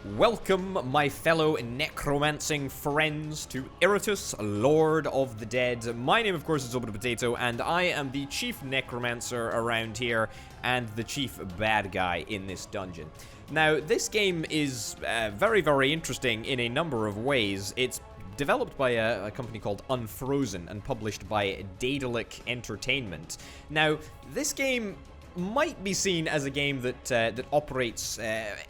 Welcome, my fellow necromancing friends, to Iratus, Lord of the Dead. My name, of course, is Abode of Potato, and I am the chief necromancer around here, and the chief bad guy in this dungeon. Now, this game is very, very interesting in a number of ways. It's developed by a company called Unfrozen and published by Daedalic Entertainment. Now, this game might be seen as a game that operates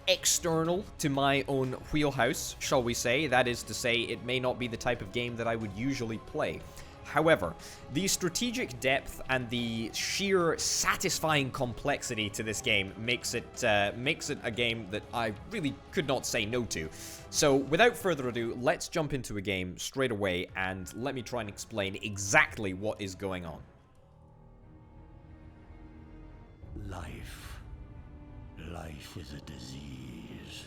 external to my own wheelhouse, shall we say. That is to say, it may not be the type of game that I would usually play. However, the strategic depth and the sheer satisfying complexity to this game makes it a game that I really could not say no to. So, without further ado, let's jump into a game straight away, and let me try and explain exactly what is going on. Life is a disease.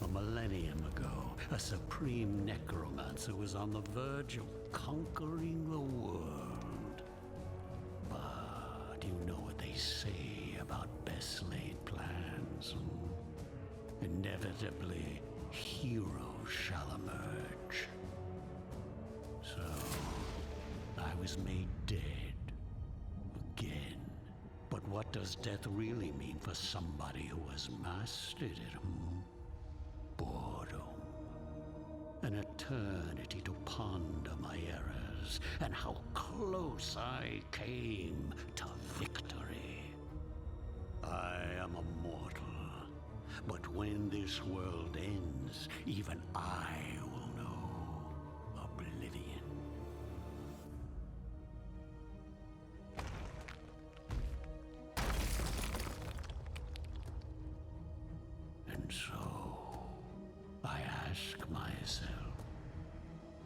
A millennium ago, a supreme necromancer was on the verge of conquering the world. But you know what they say about best laid plans. Inevitably, heroes shall emerge. So, I was made dead. Again. But what does death really mean for somebody who has mastered it? Boredom. An eternity to ponder my errors and how close I came to victory. I am a mortal, but when this world ends, even I will know oblivion. So, I ask myself,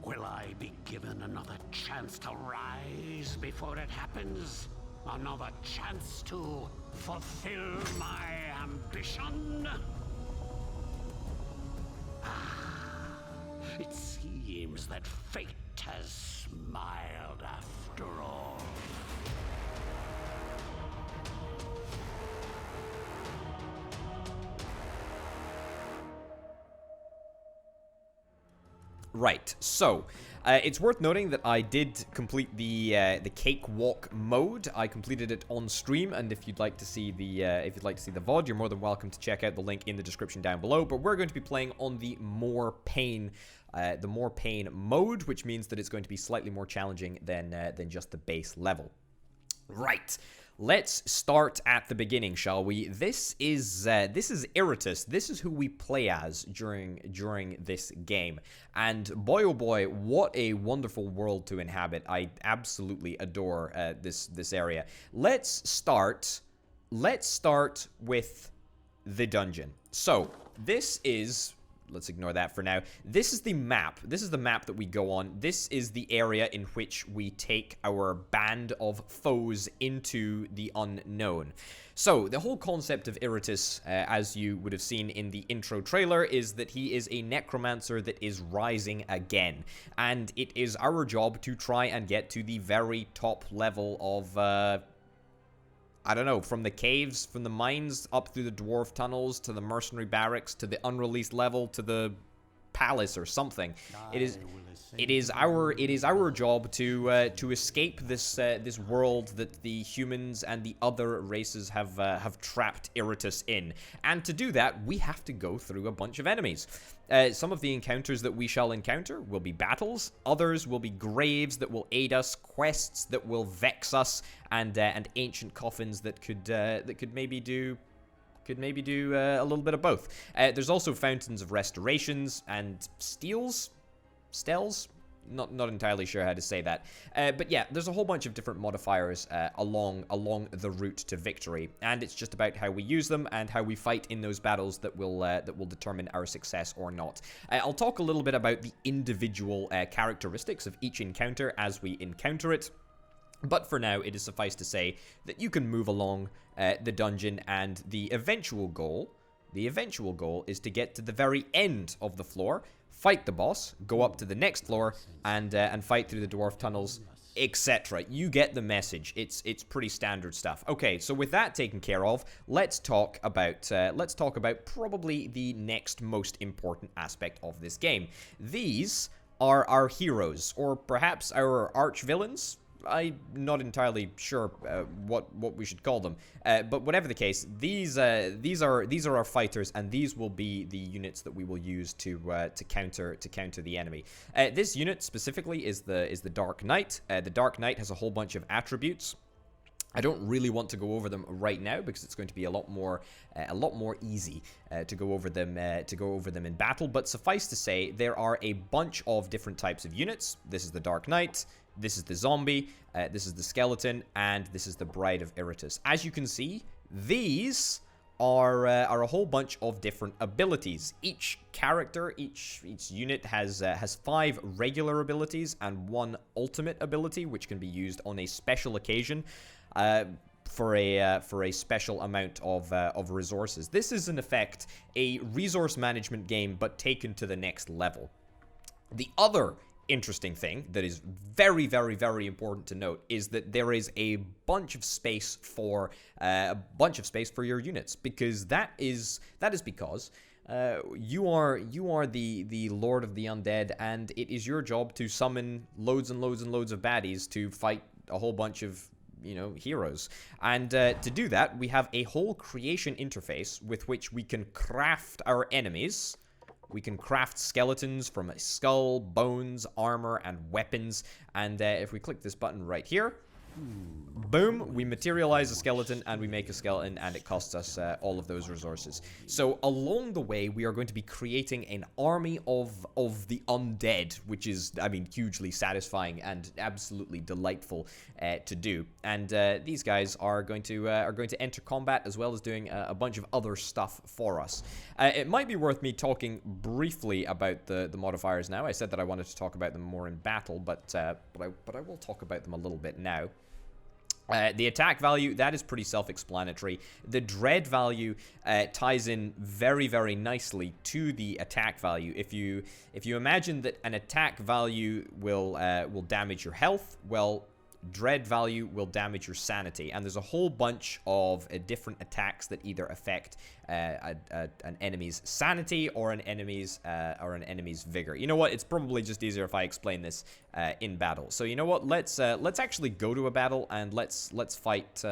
will I be given another chance to rise before it happens? Another chance to fulfill my ambition? It seems that fate has smiled after all. Right, so it's worth noting that I did complete the cakewalk mode. I completed it on stream, and if you'd like to see the VOD, you're more than welcome to check out the link in the description down below. But we're going to be playing on the more pain mode, which means that it's going to be slightly more challenging than just the base level. Right. Let's start at the beginning, shall we? This is Iratus. This is who we play as during this game. And boy, oh boy, what a wonderful world to inhabit. I absolutely adore this area. Let's start with the dungeon. So, this is... Let's ignore that for now. This is the map. This is the map that we go on. This is the area in which we take our band of foes into the unknown. So, the whole concept of Iratus, as you would have seen in the intro trailer, is that he is a necromancer that is rising again. And it is our job to try and get to the very top level of... I don't know, from the caves, from the mines, up through the dwarf tunnels, to the mercenary barracks, to the unreleased level, to the palace or something. It is our job to escape this world that the humans and the other races have trapped Iratus in. And to do that, we have to go through a bunch of enemies. Some of the encounters that we shall encounter will be battles. Others will be graves that will aid us, quests that will vex us, and ancient coffins that could maybe do a little bit of both. There's also fountains of restorations and steals. Not entirely sure how to say that. But yeah, there's a whole bunch of different modifiers along the route to victory, and it's just about how we use them and how we fight in those battles that will determine our success or not. I'll talk a little bit about the individual characteristics of each encounter as we encounter it. But for now, it is suffice to say that you can move along the dungeon, and the eventual goal is to get to the very end of the floor, fight the boss, go up to the next floor, and fight through the dwarf tunnels etc. You get the message. It's pretty standard stuff. Okay, so with that taken care of, let's talk about probably the next most important aspect of this game. These are our heroes, or perhaps our arch villains. I'm not entirely sure what we should call them, but whatever the case, these are our fighters, and these will be the units that we will use to counter the enemy. This unit specifically is the Dark Knight. The Dark Knight has a whole bunch of attributes. I don't really want to go over them right now because it's going to be a lot more easy to go over them in battle. But suffice to say, there are a bunch of different types of units. This is the Dark Knight. This is the zombie, this is the skeleton, and this is the Bride of Iratus. As you can see, these are a whole bunch of different abilities. Each character, each unit has 5 regular abilities and 1 ultimate ability, which can be used on a special occasion for a special amount of resources. This is in effect a resource management game, but taken to the next level. The other interesting thing that is very, very, very important to note is that there is a bunch of space for your units, because that is because you are the Lord of the Undead, and it is your job to summon loads and loads and loads of baddies to fight a whole bunch of heroes. And to do that, we have a whole creation interface with which we can craft our enemies. We can craft skeletons from a skull, bones, armor, and weapons. And if we click this button right here, boom, we materialize a skeleton and we make a skeleton, and it costs us all of those resources. So along the way, we are going to be creating an army of the undead, which is, I mean, hugely satisfying and absolutely delightful to do. And these guys are going to enter combat, as well as doing a bunch of other stuff for us. It might be worth me talking briefly about the modifiers now. I said that I wanted to talk about them more in battle, but I will talk about them a little bit now. The attack value, that is pretty self-explanatory. The dread value ties in very, very nicely to the attack value. If you imagine that an attack value will damage your health, well, dread value will damage your sanity. And there's a whole bunch of different attacks that either affect an enemy's sanity or an enemy's vigor. You know what? It's probably just easier if I explain this in battle. So you know what? Let's actually go to a battle, and let's fight.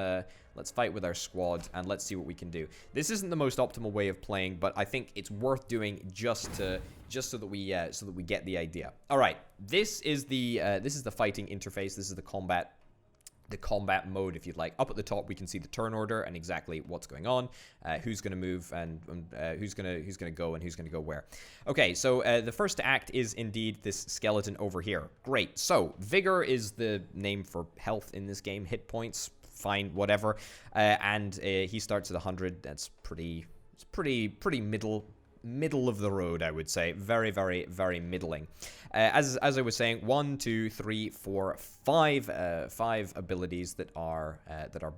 Let's fight with our squad, and let's see what we can do. This isn't the most optimal way of playing, but I think it's worth doing just so that we get the idea. All right, this is the fighting interface. This is the combat mode, if you'd like. Up at the top, we can see the turn order and exactly what's going on, who's going to move, and who's going to go, and who's going to go where. Okay, so the first act is indeed this skeleton over here. Great. So vigor is the name for health in this game. Hit points, fine, whatever. And he starts at 100. That's pretty middle of the road, I would say. Very, very, very middling. As I was saying, 1, 2, 3, 4, 5 abilities that are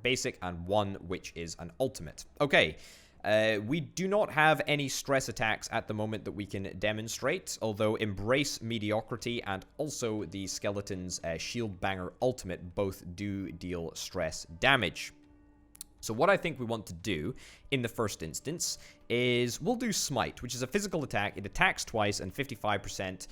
basic, and 1 which is an ultimate. Okay. We do not have any stress attacks at the moment that we can demonstrate, although Embrace Mediocrity and also the Skeleton's Shield Banger Ultimate both do deal stress damage. So what I think we want to do in the first instance is we'll do Smite, which is a physical attack. It attacks twice, and 55%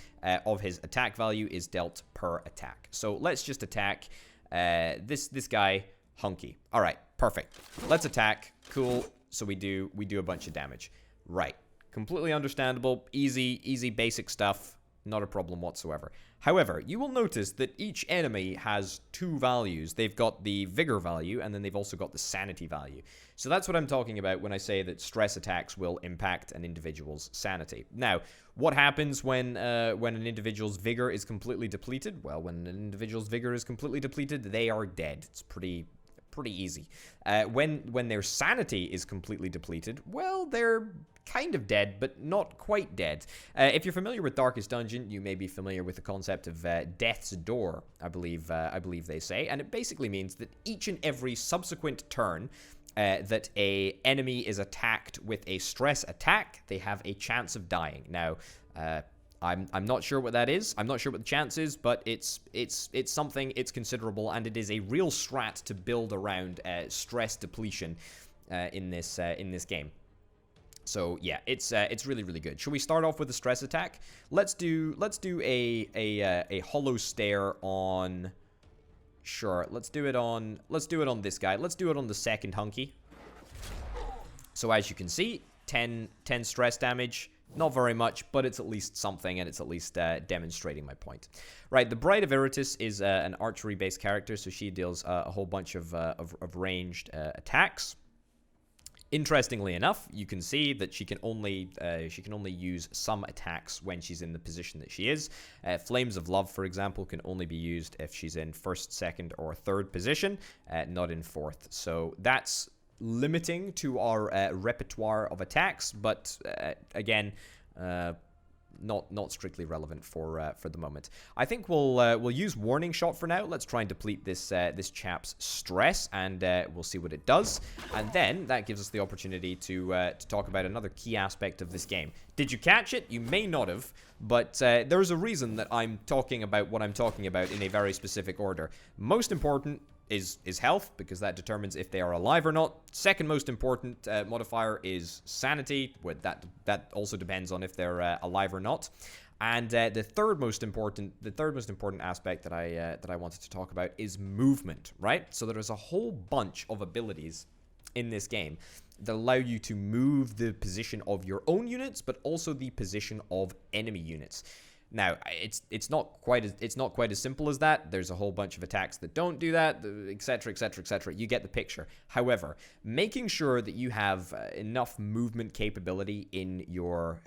of his attack value is dealt per attack. So let's just attack this guy, Hunky. All right, perfect. Let's attack. Cool. So we do a bunch of damage. Right. Completely understandable. Easy basic stuff. Not a problem whatsoever. However, you will notice that each enemy has 2 values. They've got the vigor value, and then they've also got the sanity value. So that's what I'm talking about when I say that stress attacks will impact an individual's sanity. Now, what happens when an individual's vigor is completely depleted? Well, when an individual's vigor is completely depleted, they are dead. It's pretty easy. When their sanity is completely depleted, well, they're kind of dead, but not quite dead. If you're familiar with Darkest Dungeon, you may be familiar with the concept of Death's Door, I believe they say, and it basically means that each and every subsequent turn that a enemy is attacked with a stress attack, they have a chance of dying. Now, I'm not sure what that is. I'm not sure what the chance is, but it's something. It's considerable, and it is a real strat to build around stress depletion in this game. So yeah, it's really, really good. Should we start off with a stress attack? Let's do a hollow stare on. Sure, let's do it on this guy. Let's do it on the second hunky. So as you can see, 10 stress damage. Not very much, but it's at least something, and it's at least demonstrating my point. Right, the Bride of Iratus is an archery-based character, so she deals a whole bunch of ranged attacks. Interestingly enough, you can see that she can only use some attacks when she's in the position that she is. Flames of Love, for example, can only be used if she's in first, second, or third position, not in fourth. So that's limiting to our repertoire of attacks, but again, not strictly relevant for the moment. I think we'll use Warning Shot for now. Let's try and deplete this chap's stress, and we'll see what it does. And then that gives us the opportunity to talk about another key aspect of this game. Did you catch it? You may not have, but there's a reason that I'm talking about what I'm talking about in a very specific order. Most important is health, because that determines if they are alive or not. Second most important modifier is sanity. That also depends on if they're alive or not. And the third most important aspect that I wanted to talk about is movement, right? So there is a whole bunch of abilities in this game that allow you to move the position of your own units, but also the position of enemy units. Now, it's not quite as simple as that. There's a whole bunch of attacks that don't do that, etc., etc., etc. You get the picture. However, making sure that you have enough movement capability in your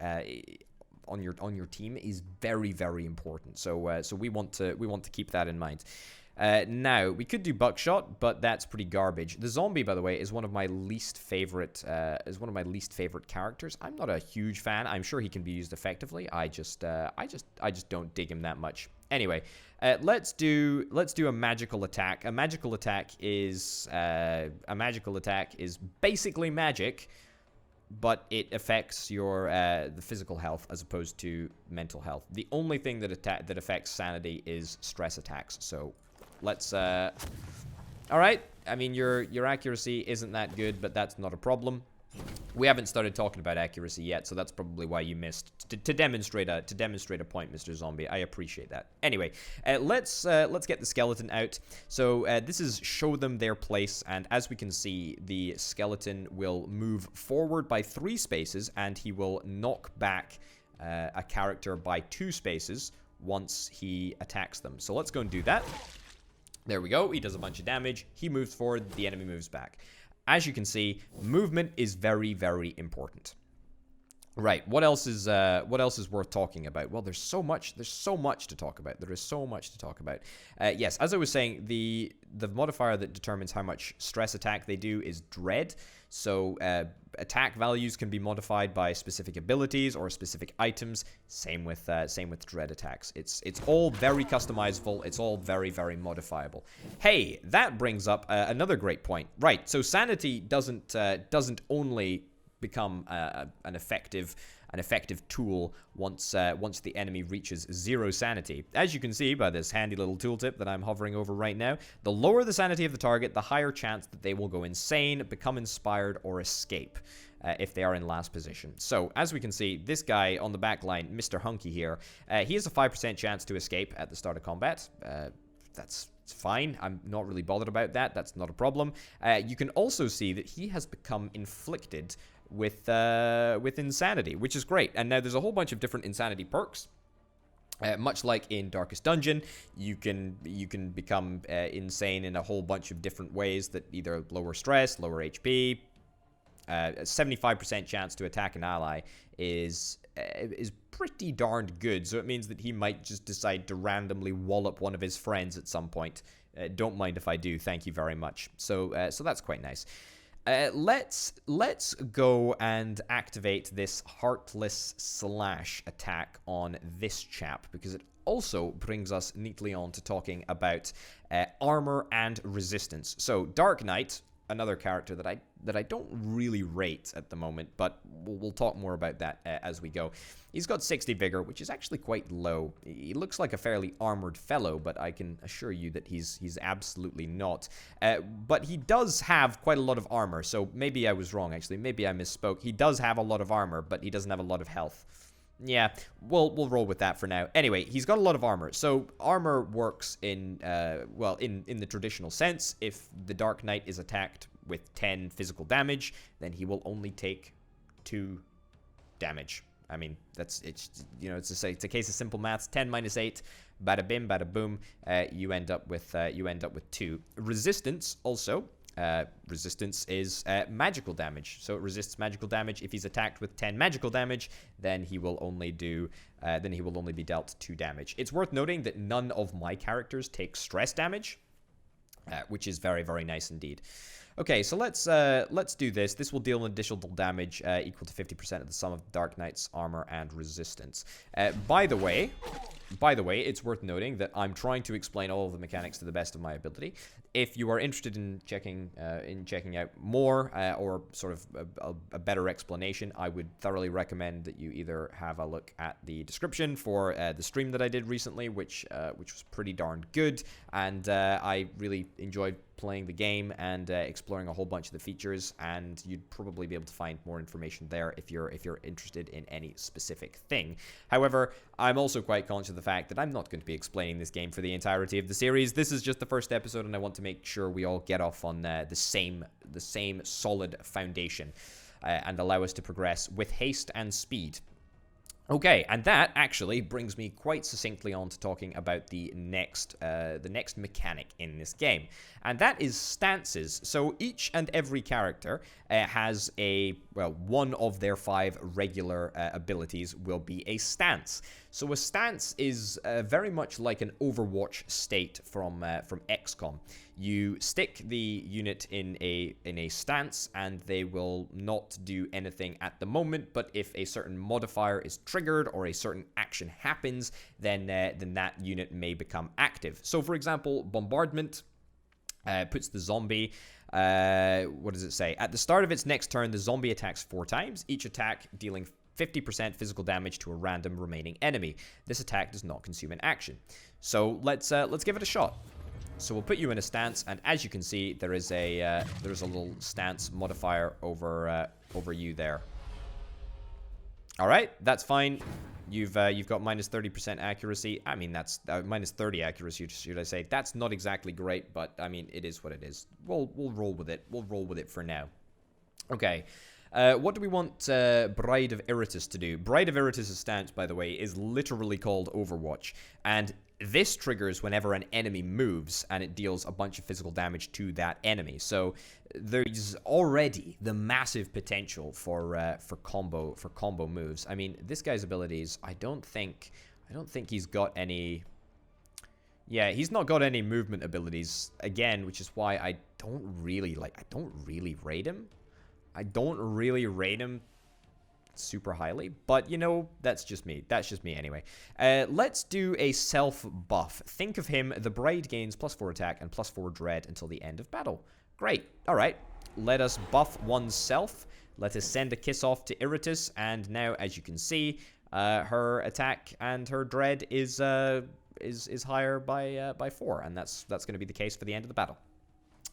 on your team is very, very important. So we want to keep that in mind. Now, we could do Buckshot, but that's pretty garbage. The zombie, by the way, is one of my least favorite characters. I'm not a huge fan. I'm sure he can be used effectively. I just don't dig him that much. Anyway, let's do a magical attack. A magical attack is basically magic, but it affects your the physical health as opposed to mental health. The only thing that affects sanity is stress attacks. So let's all right. I mean, your accuracy isn't that good, but that's not a problem. We haven't started talking about accuracy yet, so that's probably why you missed to demonstrate a point, Mr. Zombie. I appreciate that. Anyway, let's get the skeleton out. So this is show them their place, and as we can see, the skeleton will move forward by 3 spaces, and he will knock back a character by 2 spaces once he attacks them. So let's go and do that. There we go. He does a bunch of damage. He moves forward. The enemy moves back. As you can see, movement is very, very important. Right. What else is worth talking about? Well, there's so much to talk about. There is so much to talk about. Yes, as I was saying, the modifier that determines how much stress attack they do is dread. So attack values can be modified by specific abilities or specific items. Same with dread attacks. It's all very customizable. It's all very, very modifiable. Hey, that brings up another great point. Right. So sanity doesn't only become an effective tool once the enemy reaches 0 sanity. As you can see by this handy little tooltip that I'm hovering over right now, the lower the sanity of the target, the higher chance that they will go insane, become inspired, or escape if they are in last position. So as we can see, this guy on the back line, Mr. Hunky here, he has a 5% chance to escape at the start of combat. That's fine. I'm not really bothered about that. That's not a problem. You can also see that he has become inflicted with insanity, which is great. And now there's a whole bunch of different insanity perks. Much like in Darkest Dungeon, you can become insane in a whole bunch of different ways that either lower stress, lower HP. A 75% chance to attack an ally is pretty darned good. So it means that he might just decide to randomly wallop one of his friends at some point. Don't mind if I do. Thank you very much. So that's quite nice. Let's go and activate this Heartless Slash attack on this chap, because it also brings us neatly on to talking about armor and resistance. So Dark Knight, another character that I don't really rate at the moment, but we'll talk more about that as we go. He's got 60 vigor, which is actually quite low. He looks like a fairly armored fellow, but I can assure you that he's absolutely not. But he does have quite a lot of armor, so maybe I was wrong, actually. Maybe I misspoke. He does have a lot of armor, but he doesn't have a lot of health. Yeah, we'll roll with that for now. Anyway, he's got a lot of armor. So armor works in, well, in the traditional sense. If the Dark Knight is attacked with 10 physical damage, then he will only take 2 damage. I mean, it's a case of simple maths. 10 minus 8, bada bim, bada boom. You end up with 2. Resistance also. Resistance is magical damage, so it resists magical damage. If he's attacked with 10 magical damage, then he will only do be dealt 2 damage. It's worth noting that none of my characters take stress damage, which is very, very nice indeed. Okay, so let's do this. This will deal an additional damage equal to 50% of the sum of Dark Knight's armor and resistance. By the way, it's worth noting that I'm trying to explain all of the mechanics to the best of my ability. If you are interested in checking out more or sort of a better explanation, I would thoroughly recommend that you either have a look at the description for the stream that I did recently, which was pretty darn good, and I really enjoyed playing the game and exploring a whole bunch of the features, and you'd probably be able to find more information there if you're interested in any specific thing. However, I'm also quite conscious of the fact that I'm not going to be explaining this game for the entirety of the series. This is just the first episode, and I want to make sure we all get off on the same solid foundation and allow us to progress with haste and speed. Okay, and that actually brings me quite succinctly on to talking about the next mechanic in this game, and that is stances. So each and every character has one of their 5 regular abilities will be a stance. So a stance is very much like an Overwatch state from XCOM. You stick the unit in a stance, and they will not do anything at the moment. But if a certain modifier is triggered or a certain action happens, then that unit may become active. So, for example, bombardment puts the zombie. What does it say? At the start of its next turn, the zombie attacks 4 times. Each attack dealing 50% physical damage to a random remaining enemy. This attack does not consume an action. So let's give it a shot. So we'll put you in a stance, and as you can see, there's a little stance modifier over you there. All right, that's fine. You've got minus 30% accuracy. I mean, that's minus 30 accuracy, should I say? That's not exactly great, but I mean, it is what it is. We'll roll with it. We'll roll with it for now. Okay. What do we want Bride of Iratus to do? Bride of Iratus' stance, by the way, is literally called Overwatch, and this triggers whenever an enemy moves, and it deals a bunch of physical damage to that enemy. So there's already the massive potential for combo moves. I mean, this guy's abilities, I don't think he's got any. Yeah, he's not got any movement abilities again, which is why I don't really rate him. I don't really rate him super highly, but you know, that's just me. That's just me anyway. Let's do a self buff. Think of him, the Bride gains +4 attack and +4 dread until the end of battle. Great. All right. Let us buff oneself. Let us send a kiss off to Iratus, and now, as you can see, her attack and her dread is higher by 4, and that's going to be the case for the end of the battle.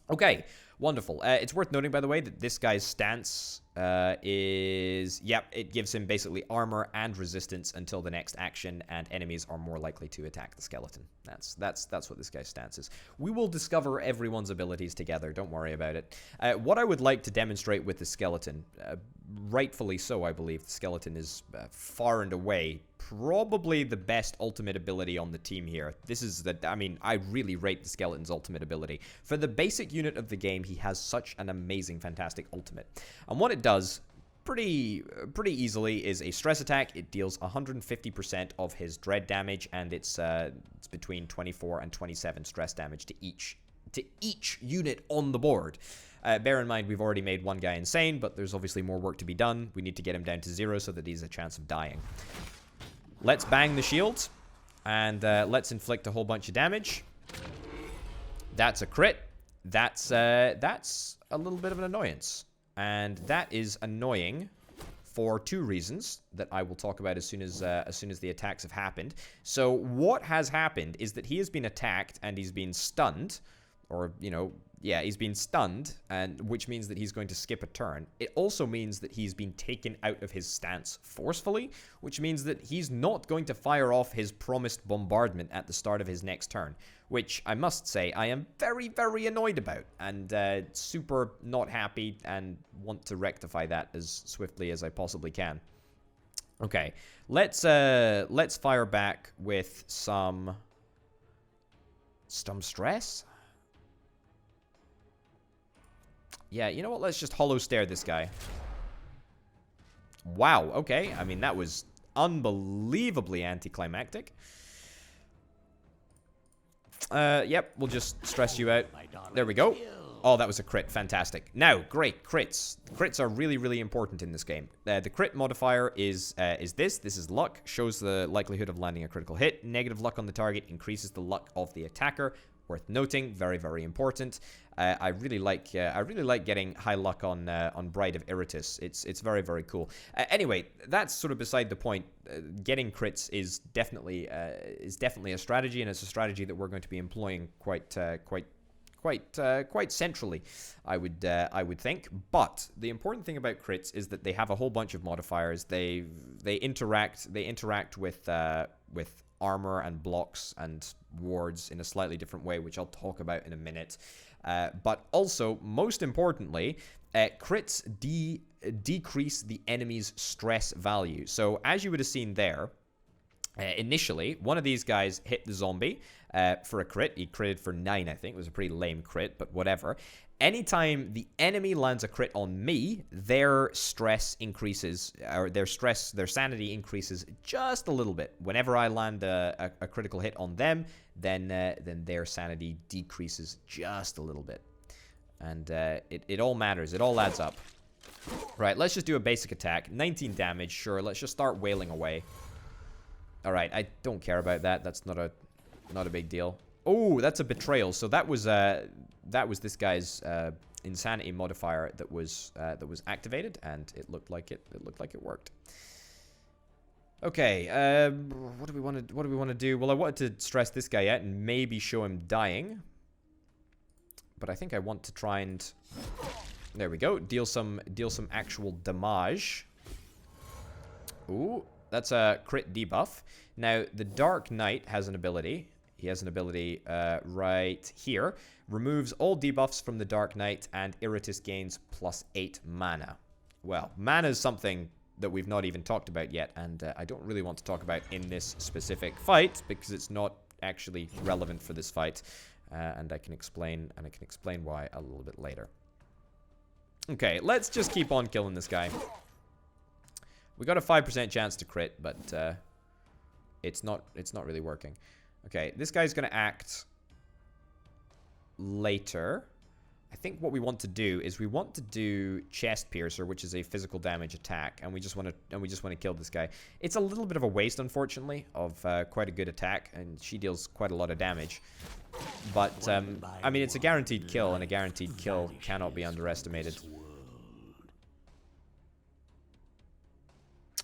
Okay, wonderful. It's worth noting, by the way, that this guy's stance it gives him basically armor and resistance until the next action, and enemies are more likely to attack the skeleton. That's what this guy's stance is. We will discover everyone's abilities together. Don't worry about it. What I would like to demonstrate with the skeleton, rightfully so, I believe, the skeleton is far and away probably the best ultimate ability on the team here. I really rate the skeleton's ultimate ability. For the basic unit of the game, he has such an amazing, fantastic ultimate. And what it does pretty easily is a stress attack. It deals 150% of his dread damage, and it's between 24 and 27 stress damage to each unit on the board. Bear in mind, we've already made one guy insane, but there's obviously more work to be done. We need to get him down to 0 so that he's a chance of dying. Let's bang the shield, and let's inflict a whole bunch of damage. That's a crit. that's a little bit of an annoyance. And that is annoying for two reasons that I will talk about as soon as the attacks have happened. So what has happened is that he has been attacked and he's been stunned, or, you know, yeah, he's been stunned, and which means that he's going to skip a turn. It also means that he's been taken out of his stance forcefully, which means that he's not going to fire off his promised bombardment at the start of his next turn, which I must say I am very, very annoyed about, and super not happy, and want to rectify that as swiftly as I possibly can. Okay, let's fire back with some stress. Yeah, you know what? Let's just hollow stare this guy. Wow, okay. I mean, that was unbelievably anticlimactic. Yep, we'll just stress you out. There we go. Oh, that was a crit. Fantastic. Now, great. Crits. Crits are really, really important in this game. The crit modifier is this. This is luck. Shows the likelihood of landing a critical hit. Negative luck on the target increases the luck of the attacker. Worth noting, very, very important. I really like getting high luck on Bride of Iratus. It's very, very cool. Anyway, that's sort of beside the point. Getting crits is definitely a strategy, and it's a strategy that we're going to be employing quite centrally, I would think. But the important thing about crits is that they have a whole bunch of modifiers. They interact with armor and blocks and wards in a slightly different way, which I'll talk about in a minute. But also, most importantly, crits decrease the enemy's stress value. So as you would have seen there, initially, one of these guys hit the zombie for a crit. He critted for 9, I think. It was a pretty lame crit, but whatever. Anytime the enemy lands a crit on me, their stress increases, or their sanity increases just a little bit. Whenever I land a critical hit on them, then their sanity decreases just a little bit. And it all matters. It all adds up. Right, let's just do a basic attack. 19 damage, sure. Let's just start wailing away. All right, I don't care about that. That's not a big deal. Oh, that's a betrayal. So that was this guy's insanity modifier that was activated, and it looked like it worked. Okay, what do we want to do? Well, I wanted to stress this guy out and maybe show him dying, but I think I want to try and, there we go, deal some actual damage. Ooh, that's a crit debuff. Now the Dark Knight has an ability. He has an ability right here. Removes all debuffs from the Dark Knight, and Iratus gains +8 mana. Well, mana is something that we've not even talked about yet, and I don't really want to talk about in this specific fight because it's not actually relevant for this fight, and I can explain why a little bit later. Okay, let's just keep on killing this guy. We got a 5% chance to crit, but it's not really working. Okay, this guy's going to act later. I think what we want to do is we want to do Chest Piercer, which is a physical damage attack, and we just want to kill this guy. It's a little bit of a waste, unfortunately, of quite a good attack, and she deals quite a lot of damage. But I mean, it's a guaranteed kill, and a guaranteed kill cannot be underestimated.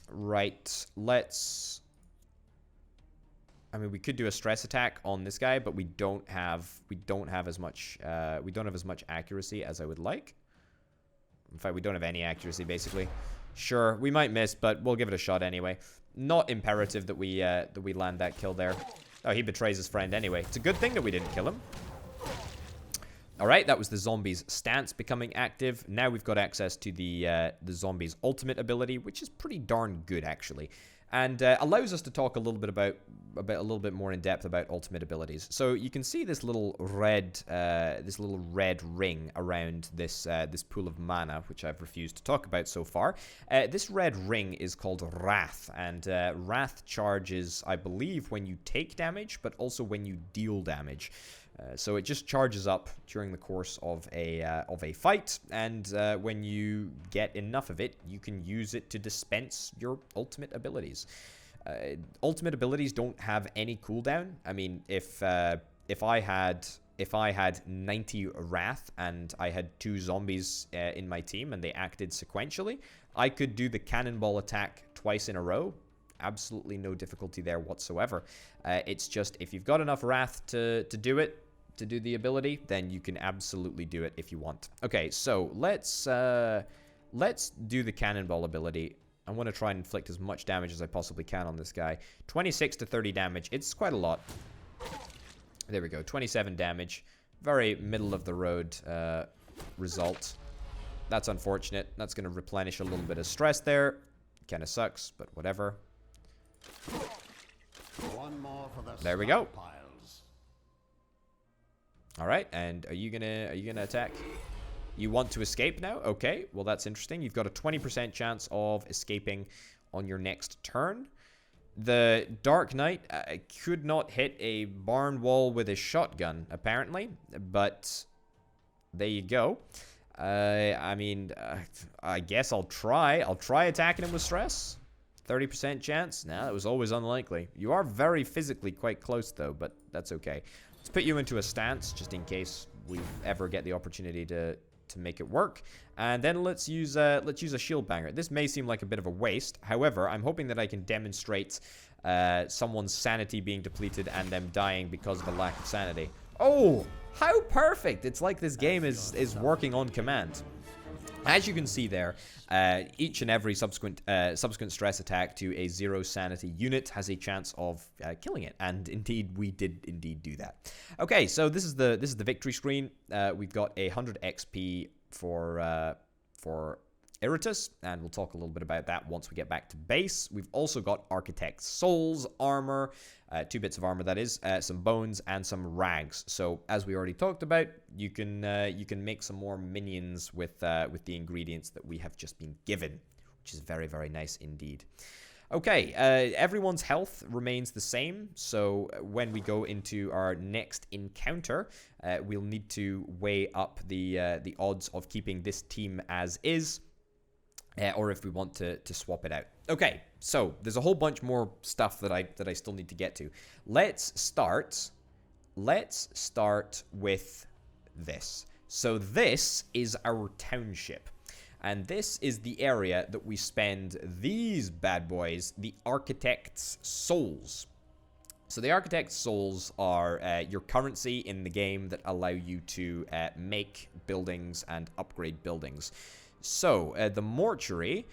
Right, let's... I mean, we could do a stress attack on this guy, but we don't have as much accuracy as I would like. In fact, we don't have any accuracy, basically. Sure, we might miss, but we'll give it a shot anyway. Not imperative that we land that kill there. Oh, he betrays his friend anyway. It's a good thing that we didn't kill him. All right, that was the zombie's stance becoming active. Now we've got access to the zombie's ultimate ability, which is pretty darn good, actually, and allows us to talk a little bit more in depth about ultimate abilities. So you can see this little red ring around this pool of mana, which I've refused to talk about so far. This red ring is called Wrath, and Wrath charges, I believe, when you take damage, but also when you deal damage. So it just charges up during the course of a fight, and when you get enough of it, you can use it to dispense your ultimate abilities. Ultimate abilities don't have any cooldown. I mean, if I had if I had 90 Wrath and I had 2 zombies in my team and they acted sequentially, I could do the cannonball attack twice in a row. Absolutely no difficulty there whatsoever. It's just if you've got enough Wrath to do it, to do the ability, then you can absolutely do it if you want. Okay, so let's do the cannonball ability. I want to try and inflict as much damage as I possibly can on this guy. 26 to 30 damage. It's quite a lot. There we go. 27 damage. Very middle of the road result. That's unfortunate. That's going to replenish a little bit of stress there. Kind of sucks, but whatever. One more for the there we go. piles. All right, and are you gonna attack? You want to escape now? Okay, well that's interesting. You've got a 20% chance of escaping on your next turn. The Dark Knight could not hit a barn wall with his shotgun, apparently, but there you go. I mean, I guess I'll try. I'll try attacking him with stress. 30% chance? Nah, that was always unlikely. You are very physically quite close, though, but that's okay. Let's put you into a stance, just in case we ever get the opportunity to make it work. And then let's use a shield banger. This may seem like a bit of a waste. However, I'm hoping that I can demonstrate someone's sanity being depleted and them dying because of a lack of sanity. Oh, how perfect! It's like this game is working on command. As you can see there, each and every subsequent stress attack to a 0 sanity unit has a chance of killing it, and indeed we did indeed do that. Okay, so this is the victory screen. We've got 100 XP for Iratus, and we'll talk a little bit about that once we get back to base. We've also got Architect's Souls, armor, 2 bits of armor that is, some bones, and some rags. So as we already talked about, you can make some more minions with the ingredients that we have just been given, which is very, very nice indeed. Okay, everyone's health remains the same, so when we go into our next encounter, we'll need to weigh up the odds of keeping this team as is. Or if we want to swap it out. Okay, so there's a whole bunch more stuff that I still need to get to. Let's start with this. So this is our township. And this is the area that we spend these bad boys, the Architect's Souls. So the Architect's Souls are your currency in the game that allow you to make buildings and upgrade buildings. So, the mortuary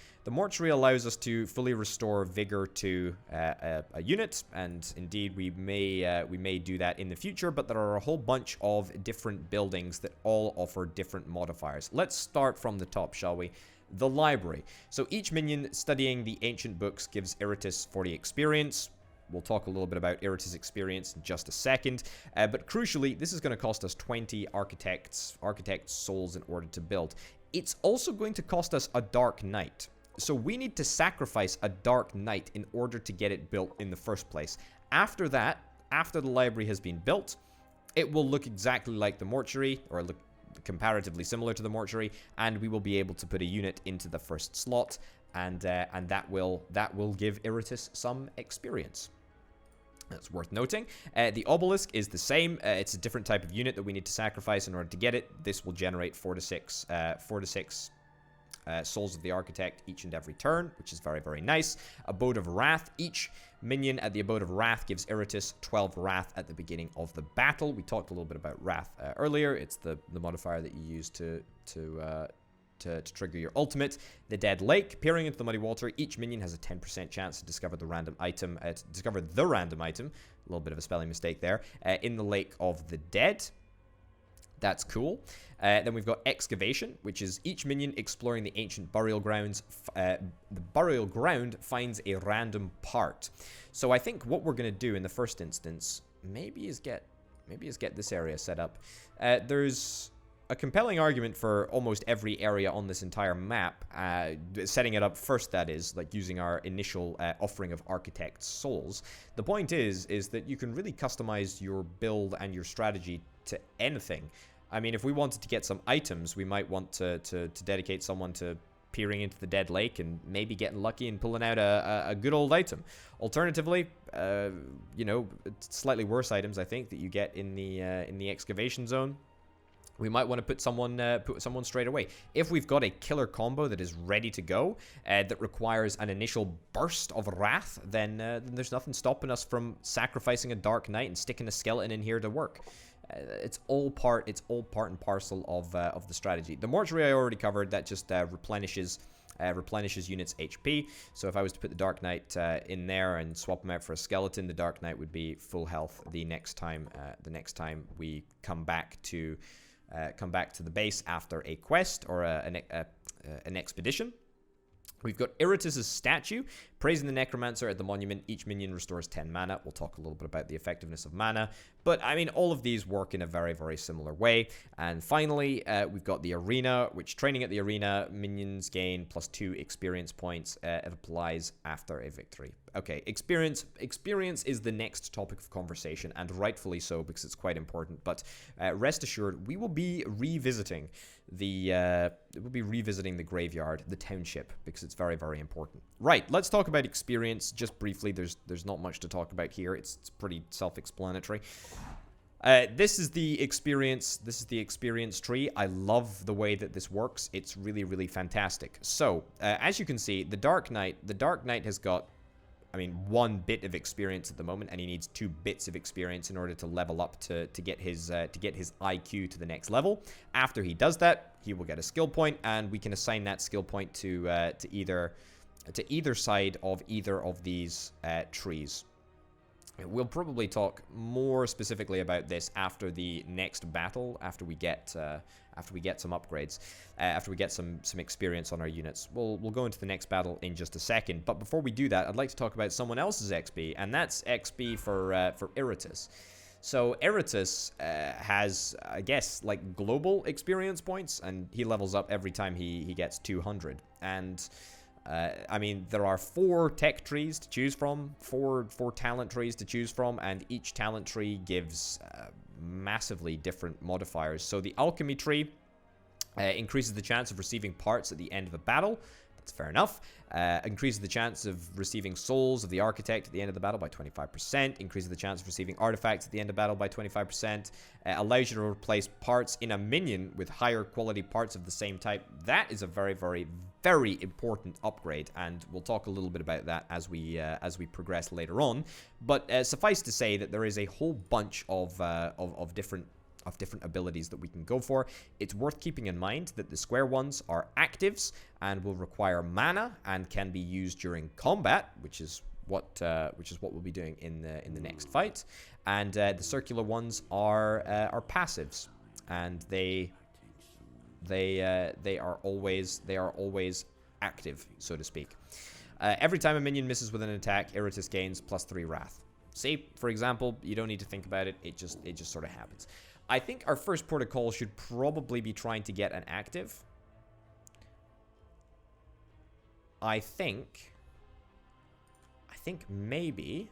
allows us to fully restore vigor to a unit, and indeed we may do that in the future, but there are a whole bunch of different buildings that all offer different modifiers. Let's start from the top, shall we? The library. So each minion studying the ancient books gives Iratus 40 experience. We'll talk a little bit about Iratus' experience in just a second, but crucially, this is going to cost us 20 Architect's Souls in order to build. It's also going to cost us a Dark Knight. So we need to sacrifice a Dark Knight in order to get it built in the first place. After that, after the library has been built, it will look exactly like the mortuary, or look comparatively similar to the mortuary, and we will be able to put a unit into the first slot, and that will give Iratus some experience. That's worth noting. The obelisk is the same. It's a different type of unit that we need to sacrifice in order to get it. This will generate 4 to 6 Souls of the Architect each and every turn, which is very, very nice. Abode of Wrath. Each minion at the Abode of Wrath gives Iratus 12 Wrath at the beginning of the battle. We talked a little bit about Wrath earlier. It's the modifier that you use to trigger your ultimate. The Dead Lake. Peering into the muddy water, each minion has a 10% chance to discover the random item. A little bit of a spelling mistake there. In the Lake of the Dead. That's cool. Then we've got Excavation, which is each minion exploring the ancient burial grounds. The burial ground finds a random part. So I think what we're going to do in the first instance maybe is get this area set up. There's a compelling argument for almost every area on this entire map, setting it up first, that is, like using our initial offering of Architect's Souls. The point is that you can really customize your build and your strategy to anything. I mean, if we wanted to get some items, we might want to dedicate someone to peering into the dead lake and maybe getting lucky and pulling out a good old item. Alternatively, you know, slightly worse items, I think, that you get in the excavation zone. We might want to put someone straight away. If we've got a killer combo that is ready to go, that requires an initial burst of wrath, then there's nothing stopping us from sacrificing a Dark Knight and sticking a skeleton in here to work. It's all part and parcel of the strategy. The mortuary I already covered. That just replenishes units' HP. So if I was to put the Dark Knight in there and swap him out for a skeleton, the Dark Knight would be full health the next time we come back to the base after a quest or an expedition. We've got Iratus' statue. Praising the Necromancer at the monument. Each minion restores 10 mana. We'll talk a little bit about the effectiveness of mana. But, I mean, all of these work in a very, very similar way. And finally, we've got the arena, which training at the arena, minions gain +2 experience points. It applies after a victory. Okay, experience is the next topic of conversation, and rightfully so, because it's quite important. But rest assured, we will be revisiting the graveyard, the township, because it's very, very important. Right, let's talk about experience just briefly. There's not much to talk about here. It's pretty self-explanatory. This is the experience tree. I love the way that this works. It's really, really fantastic. So, as you can see, the Dark Knight has got, I mean, 1 bit of experience at the moment, and he needs 2 bits of experience in order to level up to get his IQ to the next level. After he does that, he will get a skill point, and we can assign that skill point to either side of either of these trees. We'll probably talk more specifically about this after the next battle, after we get some upgrades, after we get some experience on our units. We'll go into the next battle in just a second. But before we do that, I'd like to talk about someone else's XP, and that's XP for Iratus. So Iratus has, I guess, like global experience points, and he levels up every time he gets 200. And I mean, there are 4 tech trees to choose from, 4 talent trees to choose from, and each talent tree gives massively different modifiers. So the alchemy tree increases the chance of receiving parts at the end of a battle. That's fair enough. Increases the chance of receiving souls of the architect at the end of the battle by 25%. Increases the chance of receiving artifacts at the end of battle by 25%. Allows you to replace parts in a minion with higher quality parts of the same type. That is a very, very, very important upgrade, and we'll talk a little bit about that as we progress later on. But suffice to say that there is a whole bunch of different abilities that we can go for. It's worth keeping in mind that the square ones are actives and will require mana and can be used during combat, which is what we'll be doing in the next fight. And the circular ones are passives, and they are always active, so to speak. Every time a minion misses with an attack, Iratus gains +3 wrath. See, for example, you don't need to think about it. It just sort of happens. I think our first protocol should probably be trying to get an active. I think maybe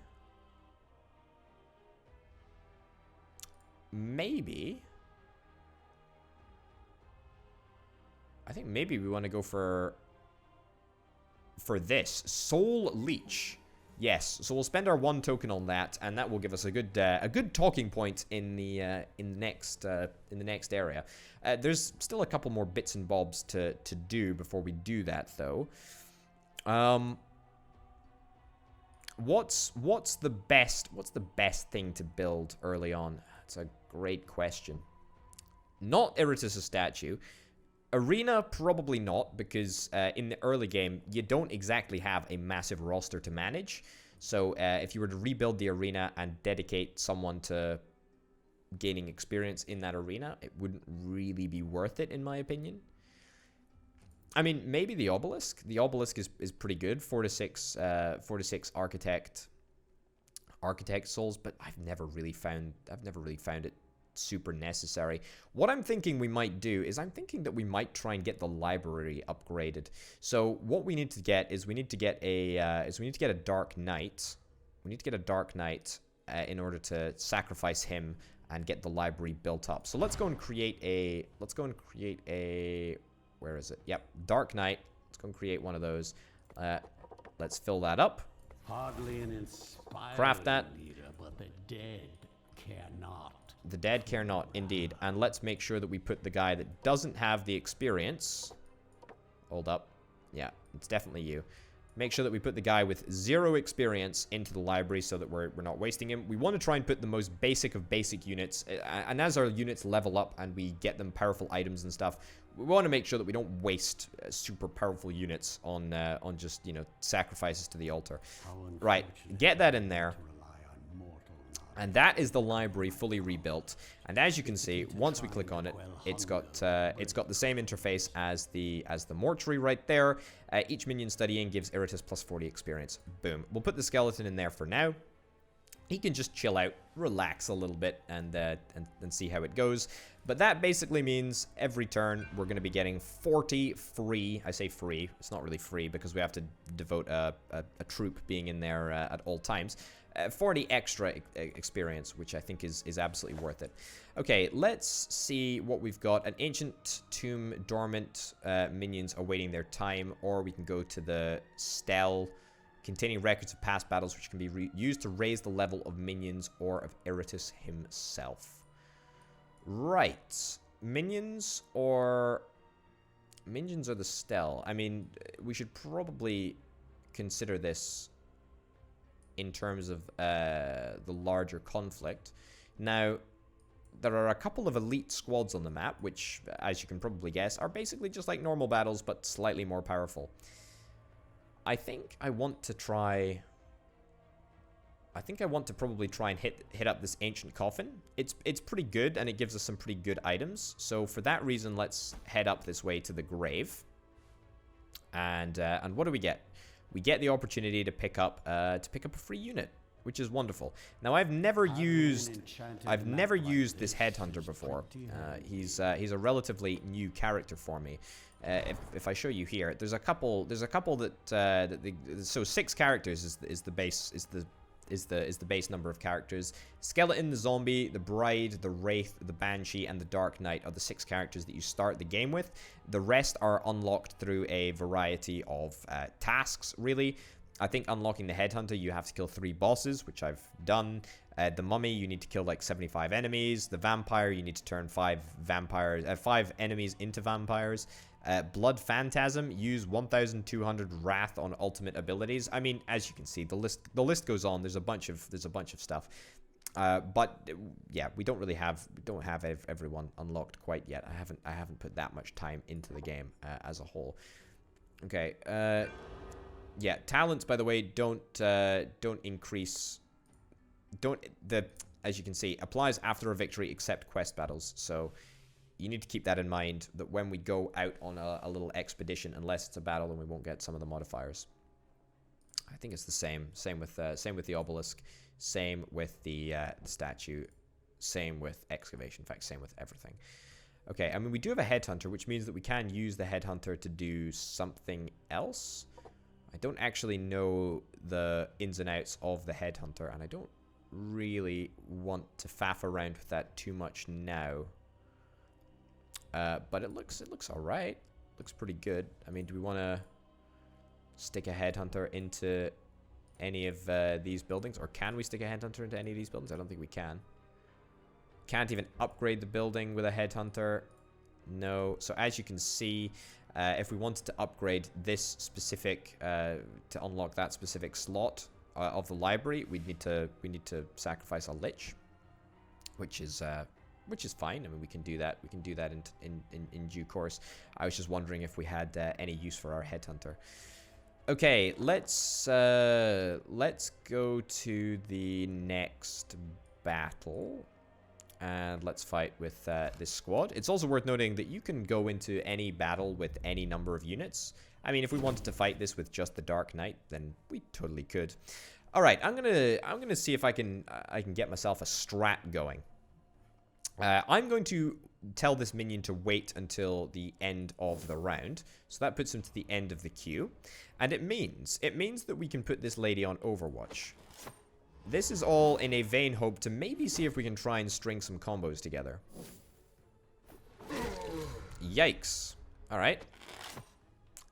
we want to go for this Soul Lich. Yes, so we'll spend our 1 token on that, and that will give us a good talking point in the next area. There's still a couple more bits and bobs to do before we do that, though. What's the best thing to build early on? That's a great question. Not Iratus' statue. Arena, probably not, because in the early game, you don't exactly have a massive roster to manage. So if you were to rebuild the arena and dedicate someone to gaining experience in that arena, it wouldn't really be worth it, in my opinion. I mean, maybe the obelisk. The obelisk is pretty good. 4 to 6 architect souls, but I've never really found it super necessary. What I'm thinking we might do is I'm thinking that we might try and get the library upgraded. So what we need to get is we need to get a Dark Knight. We need to get a Dark Knight in order to sacrifice him and get the library built up. So let's go and create a where is it? Yep, Dark Knight. Let's go and create one of those. Let's fill that up. Hardly an inspiring Craft that. leader, but the dead care not. The dead care not, indeed. And let's make sure that we put the guy that doesn't have the experience. Hold up. Yeah, it's definitely you. Make sure that we put the guy with 0 experience into the library so that we're not wasting him. We want to try and put the most basic of basic units. And as our units level up and we get them powerful items and stuff, we want to make sure that we don't waste super powerful units on just, you know, sacrifices to the altar. Right, get that in there. And that is the library fully rebuilt. And as you can see, once we click on it, it's got the same interface as the mortuary right there. Each minion studying gives Iratus plus 40 experience. Boom. We'll put the skeleton in there for now. He can just chill out, relax a little bit, and see how it goes. But that basically means every turn we're going to be getting 40 free. I say free. It's not really free because we have to devote a troop being in there at all times. 40 extra experience, which I think is absolutely worth it. Okay, let's see what we've got. An ancient tomb, dormant minions awaiting their time, or we can go to the stele containing records of past battles, which can be used to raise the level of minions or of Iratus himself. Right, minions or the stele. I mean, we should probably consider this in terms of the larger conflict. Now, there are a couple of elite squads on the map, which, as you can probably guess, are basically just like normal battles, but slightly more powerful. I think I want to try... I think I want to probably try and hit up this ancient coffin. It's pretty good, and it gives us some pretty good items. So for that reason, let's head up this way to the grave. And what do we get? We get the opportunity to pick up a free unit, which is wonderful. Now I've never used this headhunter before. He's a relatively new character for me. If I show you here, there's a couple that so 6 characters is the base number of characters. Skeleton, the zombie, the bride, the wraith, the banshee, and the dark knight are the 6 characters that you start the game with. The rest are unlocked through a variety of tasks, really. I think unlocking the headhunter, you have to kill 3 bosses, which I've done. The mummy, you need to kill like 75 enemies. The vampire, you need to turn 5 enemies into vampires. Blood Phantasm, use 1200 wrath on ultimate abilities. I mean, as you can see, the list goes on. There's a bunch of stuff. But yeah, we don't have everyone unlocked quite yet. I haven't put that much time into the game as a whole. Okay. Yeah, talents, by the way, don't increase. As you can see, applies after a victory except quest battles. So you need to keep that in mind, that when we go out on a little expedition, unless it's a battle, then we won't get some of the modifiers. I think it's the same. Same with the obelisk. Same with the statue. Same with excavation. In fact, same with everything. Okay, I mean, we do have a headhunter, which means that we can use the headhunter to do something else. I don't actually know the ins and outs of the headhunter, and I don't really want to faff around with that too much now. But it looks all right. Looks pretty good. I mean, do we want to stick a headhunter into any of these buildings, or can we stick a headhunter into any of these buildings? I don't think we can. Can't even upgrade the building with a headhunter. No. So as you can see, if we wanted to upgrade this specific to unlock that specific slot of the library, we need to sacrifice a lich, which is fine. I mean, we can do that. We can do that in due course. I was just wondering if we had any use for our headhunter. Okay, let's go to the next battle, and let's fight with this squad. It's also worth noting that you can go into any battle with any number of units. I mean, if we wanted to fight this with just the Dark Knight, then we totally could. All right, I'm gonna see if I can get myself a strat going. I'm going to tell this minion to wait until the end of the round. So that puts him to the end of the queue. And it means that we can put this lady on Overwatch. This is all in a vain hope to maybe see if we can try and string some combos together. Yikes. Alright.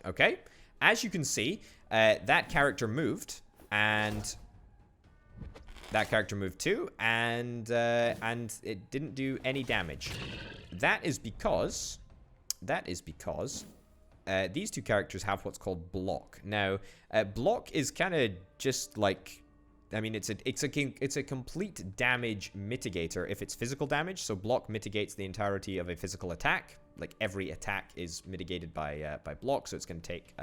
Okay. as you can see, that character moved, and that character moved too, and it didn't do any damage. That is because these two characters have what's called block. Now, block is kind of just like, I mean, it's a complete damage mitigator if it's physical damage. So block mitigates the entirety of a physical attack. Like every attack is mitigated by block, so it's going to take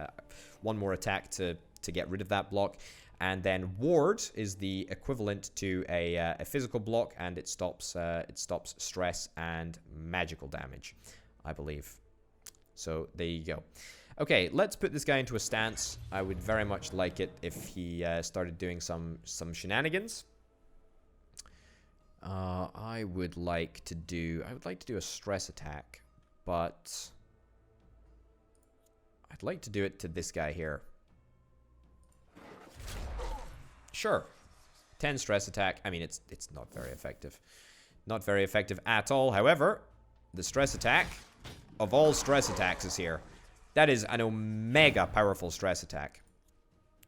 one more attack to get rid of that block. And then ward is the equivalent to a physical block, and it stops stress and magical damage, I believe. So there you go. Okay, let's put this guy into a stance. I would very much like it if he started doing some shenanigans. I would like to do a stress attack, but I'd like to do it to this guy here. Sure. 10 stress attack. I mean, it's not very effective. Not very effective at all. However, the stress attack of all stress attacks is here. That is an omega powerful stress attack.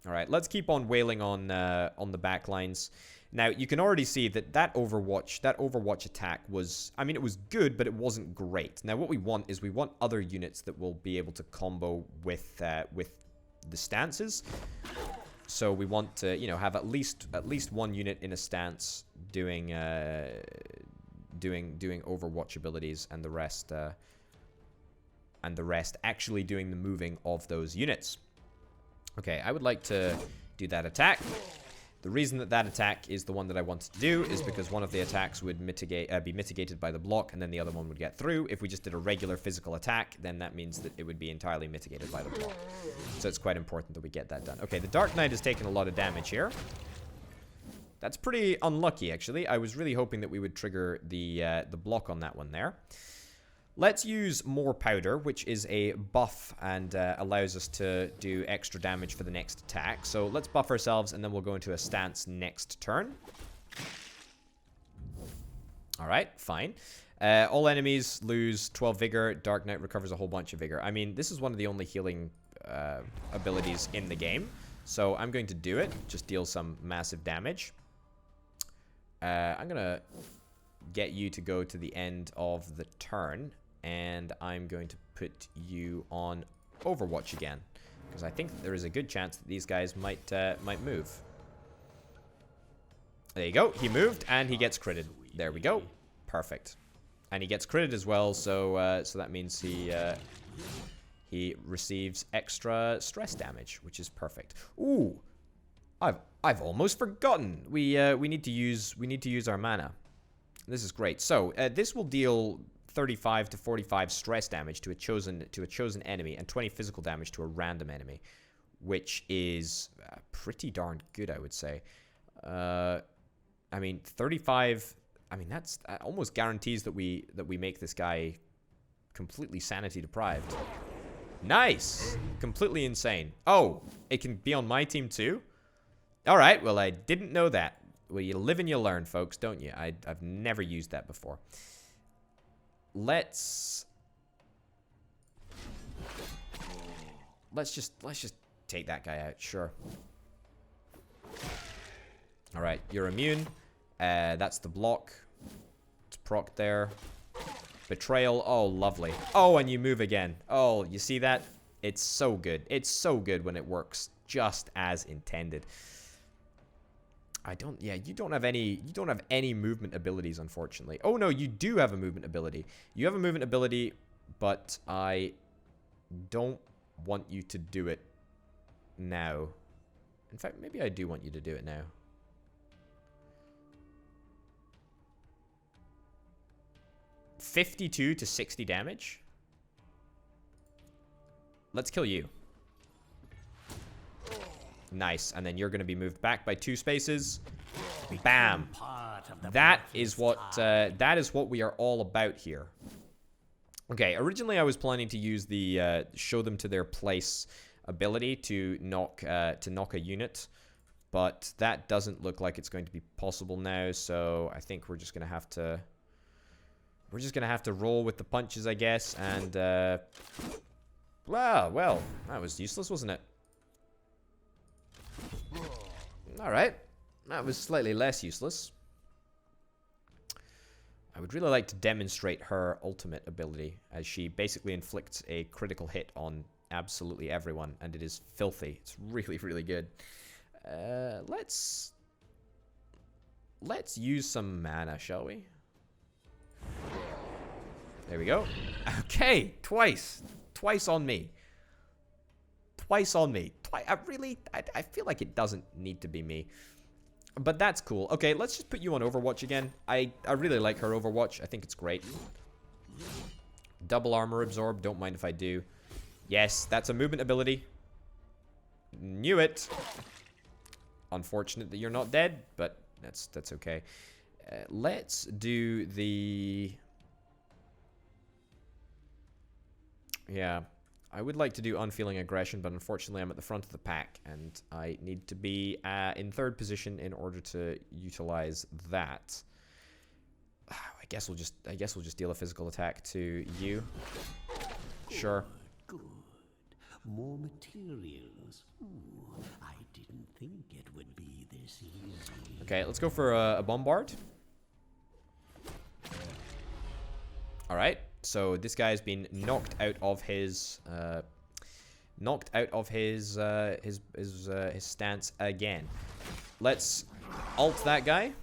All right, let's keep on wailing on the back lines. Now, you can already see that Overwatch attack was, I mean, it was good, but it wasn't great. Now, what we want is we want other units that will be able to combo with the stances. So we want to, you know, have at least one unit in a stance doing Overwatch abilities, and the rest actually doing the moving of those units. Okay, I would like to do that attack. The reason that attack is the one that I wanted to do is because one of the attacks would be mitigated by the block, and then the other one would get through. If we just did a regular physical attack, then that means that it would be entirely mitigated by the block. So it's quite important that we get that done. Okay, the Dark Knight has taken a lot of damage here. That's pretty unlucky, actually. I was really hoping that we would trigger the block on that one there. Let's use more powder, which is a buff and allows us to do extra damage for the next attack. So let's buff ourselves, and then we'll go into a stance next turn. All right, fine. All enemies lose 12 vigor. Dark Knight recovers a whole bunch of vigor. I mean, this is one of the only healing abilities in the game. So I'm going to do it. Just deal some massive damage. I'm going to get you to go to the end of the turn. And I'm going to put you on Overwatch again, because I think there is a good chance that these guys might move. There you go. He moved, and he gets critted. There we go. Perfect. And he gets critted as well, so so that means he receives extra stress damage, which is perfect. Ooh, I've almost forgotten. We need to use our mana. This is great. So this will deal 35 to 45 stress damage to a chosen enemy, and 20 physical damage to a random enemy, which is pretty darn good, I would say. I mean, 35. I mean, that's almost guarantees that we make this guy completely sanity deprived. Nice, completely insane. Oh, it can be on my team too. All right. Well, I didn't know that. Well, you live and you learn, folks, don't you? I've never used that before. Let's just take that guy out, sure. All right, you're immune. That's the block. It's proc there. Betrayal. Oh, lovely. Oh, and you move again. Oh, you see that? It's so good. It's so good when it works just as intended. Yeah, you don't have any movement abilities, unfortunately. Oh no, you do have a movement ability. You have a movement ability, but I don't want you to do it now. In fact, maybe I do want you to do it now. $52 to 60 damage. Let's kill you. Nice, and then you're going to be moved back by 2 spaces. Bam. That is what we are all about here. Okay, originally I was planning to use the show them to their place ability to knock a unit, but that doesn't look like it's going to be possible now. So I think we're just going to have to roll with the punches, I guess, and Well, that was useless, wasn't it? Alright. That was slightly less useless. I would really like to demonstrate her ultimate ability, as she basically inflicts a critical hit on absolutely everyone, and it is filthy. It's really, really good. Let's use some mana, shall we? There we go. Okay, twice on me. Twice on me. I feel like it doesn't need to be me. But that's cool. Okay, let's just put you on Overwatch again. I really like her Overwatch. I think it's great. Double armor absorb. Don't mind if I do. Yes, that's a movement ability. Knew it. Unfortunate that you're not dead, but that's okay. Let's do the... Yeah. I would like to do Unfeeling Aggression, but unfortunately I'm at the front of the pack, and I need to be in third position in order to utilize that. I guess we'll just deal a physical attack to you. Sure. Good. More materials. Ooh, I didn't think it would be this easy. Okay, let's go for a bombard. All right. So this guy's been knocked out of his stance again. Let's ult that guy.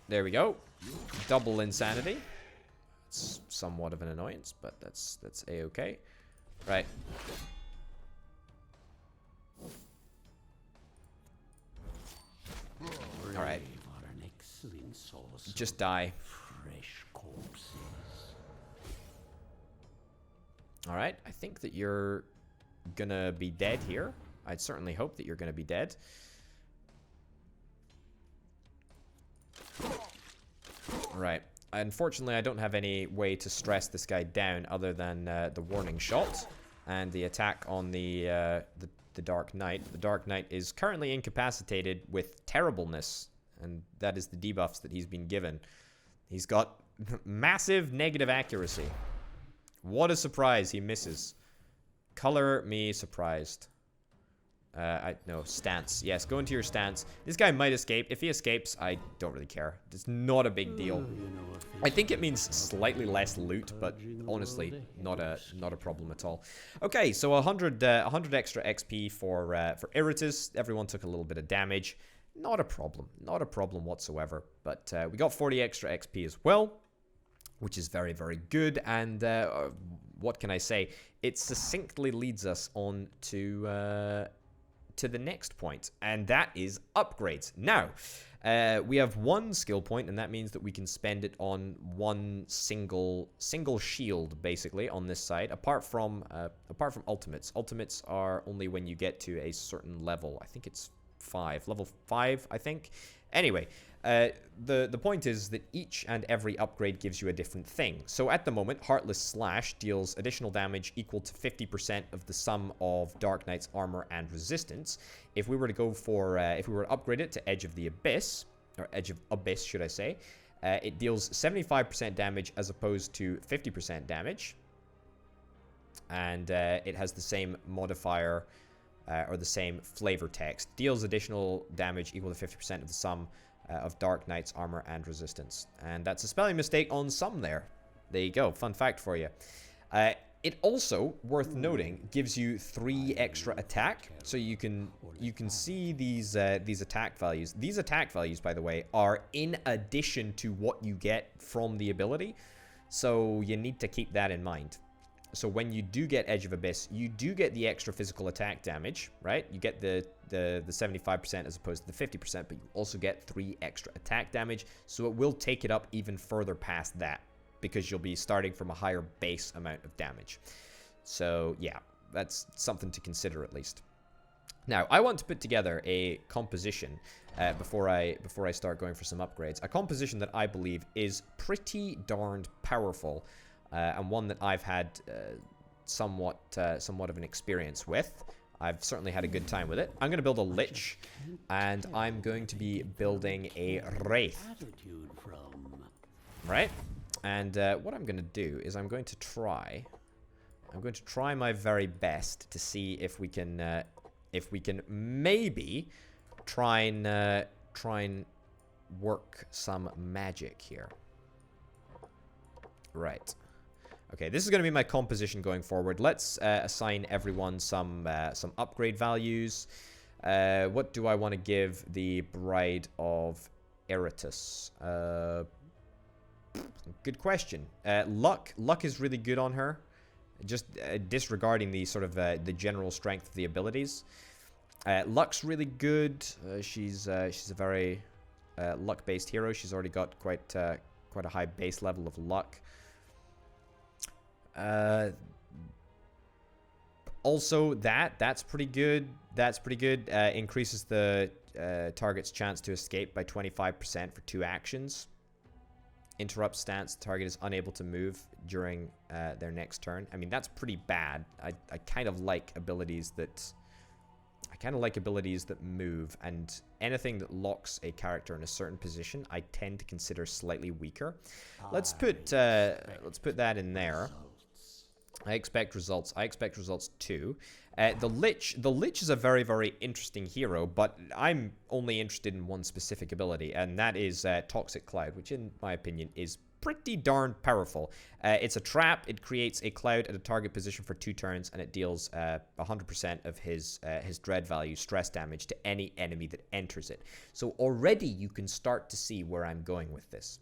There we go. Double insanity. It's somewhat of an annoyance, but that's a-okay. Right. All right. Just die. Fresh corpses. Alright, I think that you're gonna be dead here. I'd certainly hope that you're gonna be dead. Alright, unfortunately I don't have any way to stress this guy down other than the warning shot and the attack on the Dark Knight. The Dark Knight is currently incapacitated with terribleness, and that is the debuffs that he's been given. He's got massive negative accuracy. What a surprise, he misses. Color me surprised. No, stance. Yes, go into your stance. This guy might escape. If he escapes, I don't really care. It's not a big deal. I think it means slightly less loot, but honestly, not a problem at all. Okay, so 100 extra XP for Iratus. Everyone took a little bit of damage. Not a problem. Not a problem whatsoever. But we got 40 extra XP as well, which is very, very good. And what can I say? It succinctly leads us on to the next point, and that is upgrades. Now, we have one skill point, and that means that we can spend it on one single shield, basically, on this side. Apart from ultimates. Ultimates are only when you get to a certain level. I think it's 5. Level 5, I think. Anyway, the point is that each and every upgrade gives you a different thing. So at the moment, Heartless Slash deals additional damage equal to 50% of the sum of Dark Knight's armor and resistance. If we were to go for, if we were to upgrade it to Edge of the Abyss, or Edge of Abyss, should I say, it deals 75% damage as opposed to 50% damage. And it has the same modifier, or the same flavor text. Deals additional damage equal to 50% of the sum of Dark Knight's armor and resistance. And that's a spelling mistake on some there. There you go. Fun fact for you. It also, worth noting, gives you 3 extra attack. So you can see these attack values. These attack values, by the way, are in addition to what you get from the ability. So you need to keep that in mind. So when you do get Edge of Abyss, you do get the extra physical attack damage, right? You get the 75% as opposed to the 50%, but you also get 3 extra attack damage, so it will take it up even further past that, because you'll be starting from a higher base amount of damage. So yeah, that's something to consider at least. Now, I want to put together a composition before I start going for some upgrades. A composition that I believe is pretty darned powerful. And one that I've had somewhat of an experience with. I've certainly had a good time with it. I'm going to build a Lich, and I'm going to be building a Wraith. Right? And what I'm going to do is I'm going to try I'm going to try my very best to see if we can maybe try and work some magic here. Right. Okay, this is going to be my composition going forward. Let's assign everyone some upgrade values. What do I want to give the Bride of Iratus? Good question. Luck is really good on her. Just disregarding the sort of the general strength of the abilities. Luck's really good. She's a very luck-based hero. She's already got quite a high base level of luck. Also, that's pretty good. That's pretty good. Increases the target's chance to escape by 25% for 2 actions. Interrupts stance. The target is unable to move during their next turn. I mean, that's pretty bad. I kind of like abilities that... move, and anything that locks a character in a certain position, I tend to consider slightly weaker. Let's put that in there. I expect results. I expect results too. The Lich is a very, very interesting hero, but I'm only interested in one specific ability, and that is Toxic Cloud, which in my opinion is pretty darn powerful. It's a trap. It creates a cloud at a target position for 2 turns, and it deals 100% of his dread value stress damage to any enemy that enters it. So already you can start to see where I'm going with this.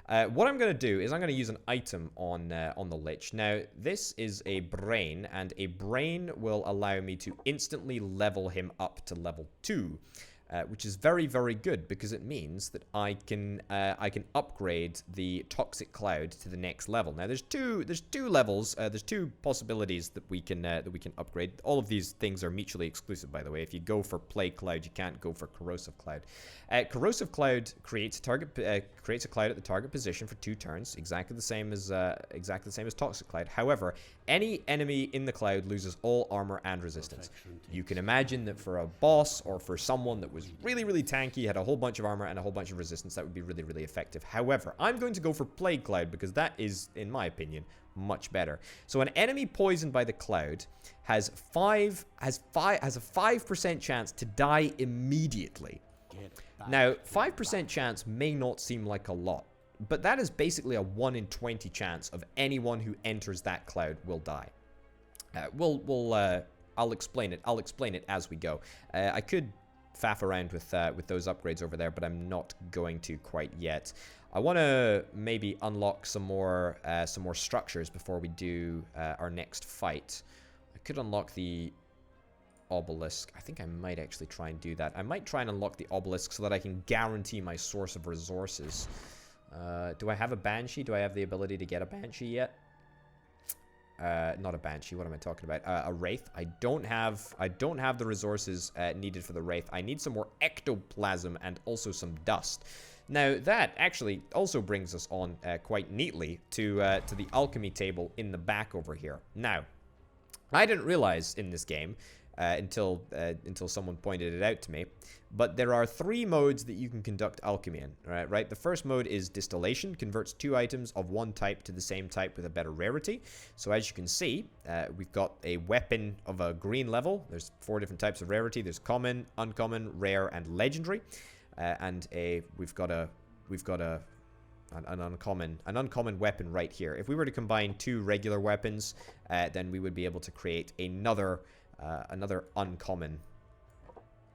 What I'm going to do is I'm going to use an item on the Lich. Now, this is a brain, and a brain will allow me to instantly level him up to level 2. Which is very, very good, because it means that I can upgrade the Toxic Cloud to the next level. Now, there's two levels. There's 2 possibilities that we can upgrade. All of these things are mutually exclusive, by the way. If you go for Plague Cloud, you can't go for Corrosive Cloud. Corrosive Cloud creates a cloud at the target position for 2 turns, exactly the same as Toxic Cloud. However, any enemy in the cloud loses all armor and resistance. You can imagine that for a boss or for someone that was really, really tanky, had a whole bunch of armor and a whole bunch of resistance, that would be really, really effective. However, I'm going to go for Plague Cloud because that is, in my opinion, much better. So an enemy poisoned by the cloud has a 5% chance to die immediately. Now, 5% chance may not seem like a lot, but that is basically a 1 in 20 chance of anyone who enters that cloud will die. I'll explain it. I'll explain it as we go. I could faff around with those upgrades over there, but I'm not going to quite yet. I want to maybe unlock some more structures before we do our next fight. I could unlock the obelisk. I think I might actually try and do that. I might try and unlock the obelisk so that I can guarantee my source of resources. Do I have a banshee? Do I have the ability to get a banshee yet? Not a banshee. What am I talking about? A wraith. I don't have the resources needed for the wraith. I need some more ectoplasm and also some dust. Now that actually also brings us on quite neatly to the alchemy table in the back over here. Now, I didn't realize in this game until someone pointed it out to me, but there are 3 modes that you can conduct alchemy in. Right? The first mode is distillation, converts 2 items of one type to the same type with a better rarity. So as you can see, we've got a weapon of a green level. There's 4 different types of rarity. There's common, uncommon, rare, and legendary. We've got an uncommon weapon right here. If we were to combine 2 regular weapons, then we would be able to create another uncommon.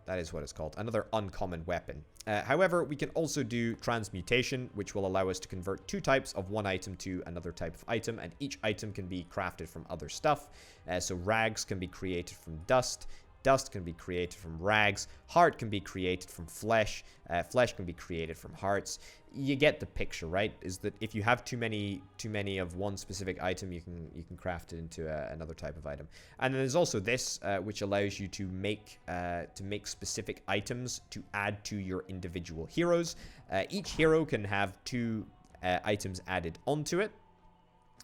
That is what it's called. Another uncommon weapon. However, we can also do transmutation, which will allow us to convert 2 types of one item to another type of item, and each item can be crafted from other stuff. So rags can be created from dust. Dust can be created from rags. Heart can be created from flesh. Flesh can be created from hearts. You get the picture, right? Is that if you have too many of one specific item, you can craft it into another type of item. And then there's also this, which allows you to make specific items to add to your individual heroes. Each hero can have 2 items added onto it,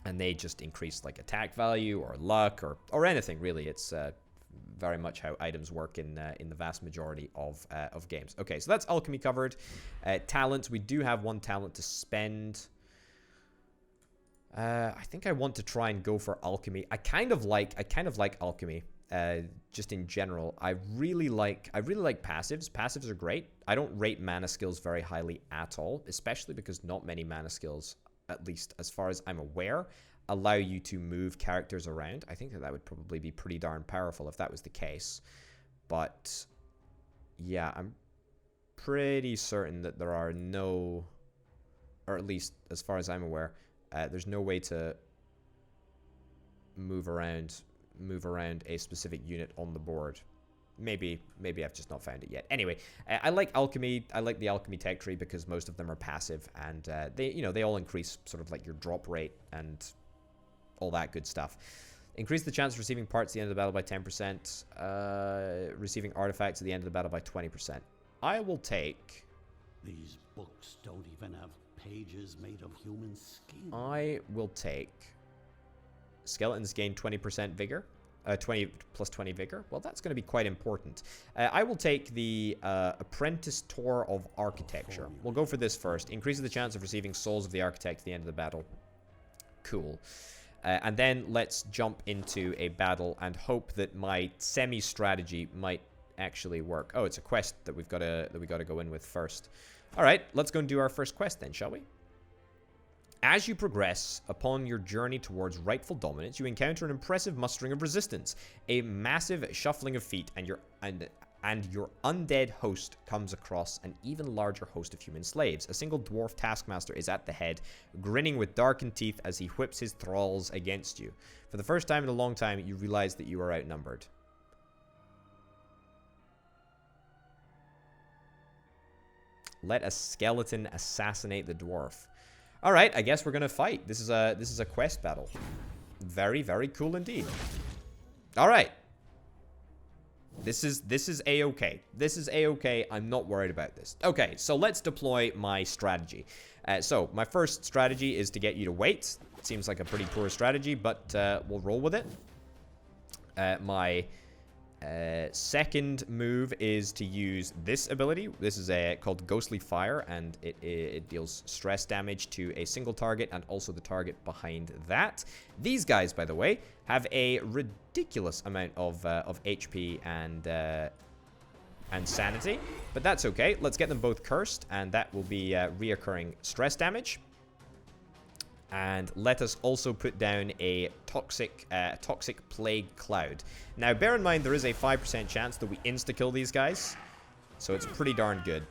and they just increase like attack value or luck or anything really. It's very much how items work in the vast majority of games. Okay, so that's alchemy covered. Talents, we do have 1 talent to spend. I think I want to try and go for alchemy. I kind of like alchemy. Just in general, I really like passives. Passives are great. I don't rate mana skills very highly at all, especially because not many mana skills, at least as far as I'm aware, allow you to move characters around. I think that would probably be pretty darn powerful if that was the case. But yeah, I'm pretty certain that there are no, or at least as far as I'm aware, there's no way to move around a specific unit on the board. Maybe I've just not found it yet. Anyway, I like alchemy. I like the alchemy tech tree because most of them are passive, and they all increase sort of like your drop rate and all that good stuff. Increase the chance of receiving parts at the end of the battle by 10%. Receiving artifacts at the end of the battle by 20%. I will take... These books don't even have pages made of human skin. I will take... Skeletons gain 20% vigor. 20 plus 20 vigor. Well, that's going to be quite important. I will take the Apprentice Tour of Architecture. We'll go for this first. Increases the chance of receiving Souls of the Architect at the end of the battle. Cool. And then let's jump into a battle and hope that my semi-strategy might actually work. Oh, it's a quest that we got to go in with first. All right, let's go and do our first quest then, shall we? As you progress upon your journey towards rightful dominance, you encounter an impressive mustering of resistance, a massive shuffling of feet, and your undead host comes across an even larger host of human slaves. A single dwarf taskmaster is at the head, grinning with darkened teeth as he whips his thralls against you. For the first time in a long time, you realize that you are outnumbered. Let a skeleton assassinate the dwarf. All right, I guess we're gonna fight. This is a quest battle. Very, very cool indeed. All right. This is a-okay. This is a-okay. I'm not worried about this. Okay, so let's deploy my strategy. So my first strategy is to get you to wait. Seems like a pretty poor strategy, but we'll roll with it. My second move is to use this ability. This is called Ghostly Fire, and it deals stress damage to a single target and also the target behind that. These guys, by the way, have a ridiculous amount of HP and sanity, but that's okay. Let's get them both cursed, and that will be reoccurring stress damage. And let us also put down a toxic plague cloud. Now, bear in mind, there is a 5% chance that we insta-kill these guys, so it's pretty darn good.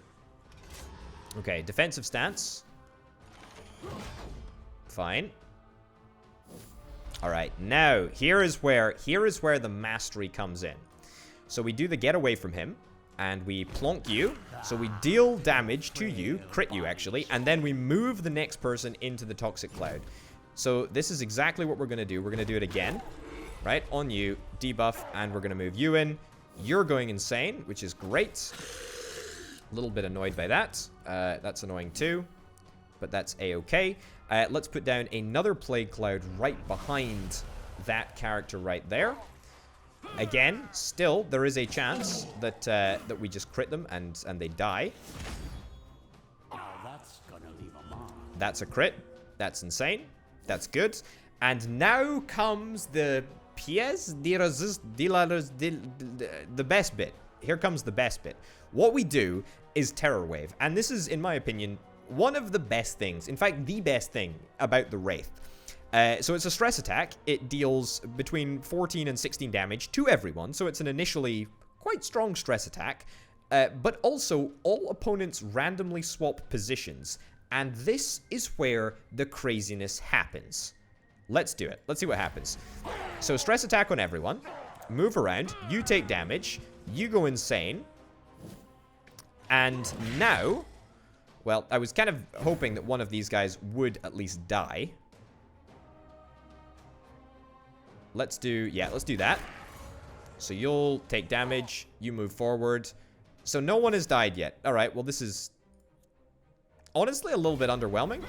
Okay, defensive stance. Fine. All right, now here is where the mastery comes in. So we do the get away from him, and we plonk you. So we deal damage to you, crit you actually, and then we move the next person into the toxic cloud. So this is exactly what we're going to do. We're going to do it again, right? On you, debuff, and we're going to move you in. You're going insane, which is great. A little bit annoyed by that. That's annoying too, but that's a-okay. Let's put down another plague cloud right behind that character right there. Again, still, there is a chance that that we just crit them and they die. That's gonna leave a mark. That's a crit. That's insane. That's good. And now comes the pièce de résistance, the best bit. Here comes the best bit. What we do is Terror Wave, and this is, in my opinion, one of the best things. In fact, the best thing about the Wraith. So it's a stress attack. It deals between 14 and 16 damage to everyone, so it's an initially quite strong stress attack. But also, all opponents randomly swap positions, and this is where the craziness happens. Let's do it. Let's see what happens. So stress attack on everyone. Move around. You take damage. You go insane. And now, well, I was kind of hoping that one of these guys would at least die. Let's do that. So you'll take damage. You move forward. So no one has died yet. All right, well, this is honestly a little bit underwhelming.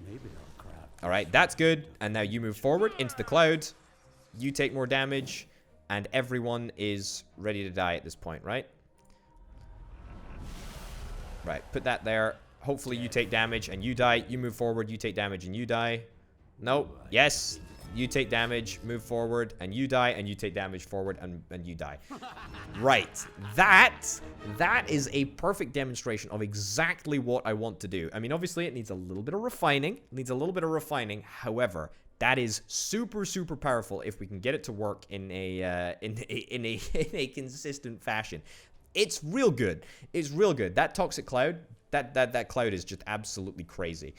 Maybe I'll crap. All right, that's good. And now you move forward into the cloud. You take more damage. And everyone is ready to die at this point, right? Right, put that there. Hopefully you take damage and you die. You move forward, you take damage and you die. No. Yes. You take damage, move forward, and you die, and you take damage forward, and you die. Right. That is a perfect demonstration of exactly what I want to do. I mean, obviously, it needs a little bit of refining. However, that is super, super powerful if we can get it to work in a consistent fashion. It's real good. It's real good. That toxic cloud, that cloud is just absolutely crazy.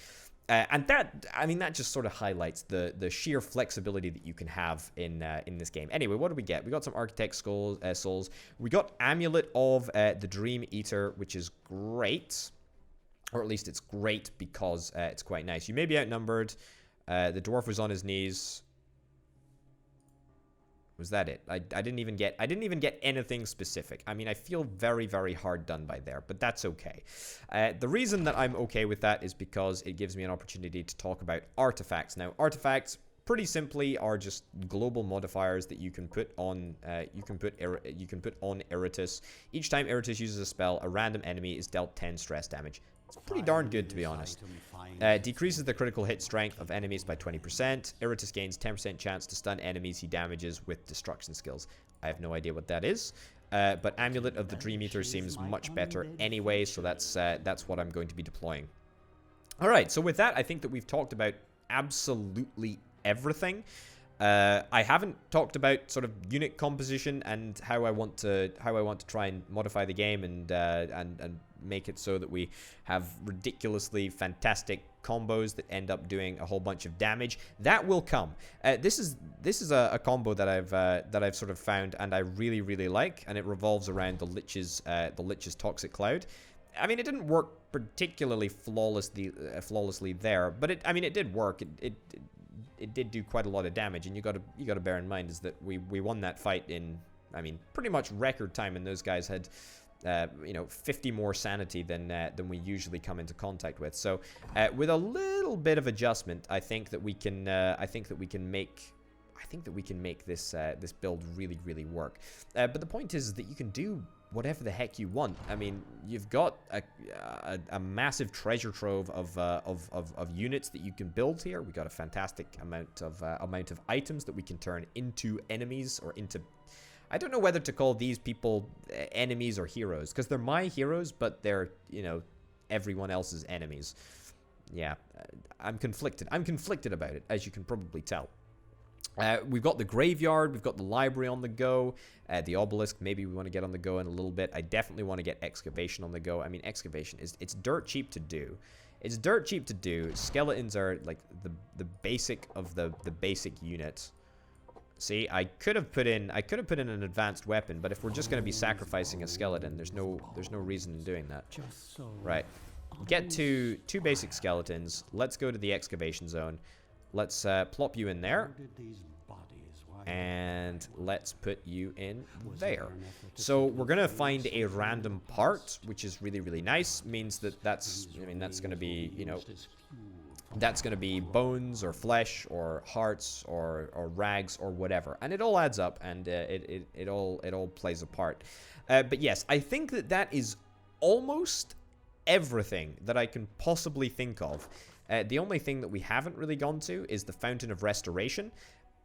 And that, I mean, that just sort of highlights the sheer flexibility that you can have in this game. Anyway, what do we get? We got some Architect souls. We got Amulet of the Dream Eater, which is great. Or at least it's great because it's quite nice. You may be outnumbered. The dwarf was on his knees. Was that it? I didn't even get anything specific. I mean, I feel very, very hard done by there, but that's okay. The reason that I'm okay with that is because it gives me an opportunity to talk about artifacts. Now, artifacts, pretty simply, are just global modifiers that you can put on. You can put on Iratus. Each time Iratus uses a spell, a random enemy is dealt 10 stress damage. It's pretty darn good, to be honest. Decreases the critical hit strength of enemies by 20%. Iratus gains 10% chance to stun enemies he damages with destruction skills. I have no idea what that is. But Amulet of the Dream Eater seems much better anyway, so that's what I'm going to be deploying. Alright, so with that, I think that we've talked about absolutely everything. I haven't talked about sort of unit composition and how I want to try and modify the game and make it so that we have ridiculously fantastic combos that end up doing a whole bunch of damage. That will come. This is a combo that I've sort of found and I really, really like, and it revolves around the Lich's Toxic Cloud. I mean, it didn't work particularly flawlessly there, but it did work. It did do quite a lot of damage, and you got to bear in mind is that we won that fight in, I mean, pretty much record time, and those guys had 50 more sanity than we usually come into contact with. So with a little bit of adjustment, I think that we can make this build really, really work. But the point is that you can do whatever the heck you want. I mean, you've got a massive treasure trove of units that you can build here. We got a fantastic amount of items that we can turn into enemies or into. I don't know whether to call these people enemies or heroes, because they're my heroes, but they're everyone else's enemies. Yeah, I'm conflicted. I'm conflicted about it, as you can probably tell. We've got the graveyard, we've got the library on the go, the obelisk, maybe we want to get on the go in a little bit. I definitely want to get excavation on the go. I mean, excavation it's dirt cheap to do. It's dirt cheap to do. Skeletons are like the basic of the basic unit. See, I could have put in an advanced weapon, but if we're just going to be sacrificing a skeleton, there's no reason in doing that. Right. Get to 2 basic skeletons. Let's go to the excavation zone. Let's plop you in there, and let's put you in there. So we're gonna find a random part, which is really, really nice. Means that's gonna be that's gonna be bones or flesh or hearts or rags or whatever, and it all adds up, and it all plays a part. But yes, I think that is almost everything that I can possibly think of. The only thing that we haven't really gone to is the Fountain of Restoration.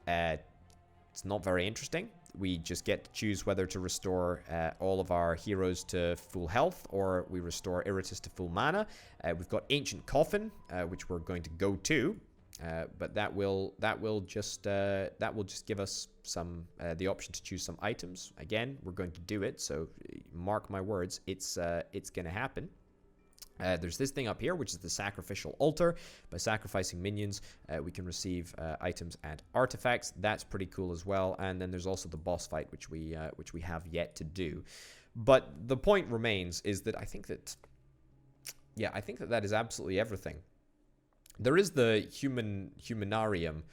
It's not very interesting. We just get to choose whether to restore all of our heroes to full health, or we restore Iratus to full mana. We've got Ancient Coffin, which we're going to go to, but that will just give us some the option to choose some items. Again, we're going to do it, so mark my words, it's going to happen. There's this thing up here, which is the Sacrificial Altar. By sacrificing minions, we can receive items and artifacts. That's pretty cool as well. And then there's also the boss fight, which we have yet to do. But the point remains is that I think that is absolutely everything. There is the humanarium,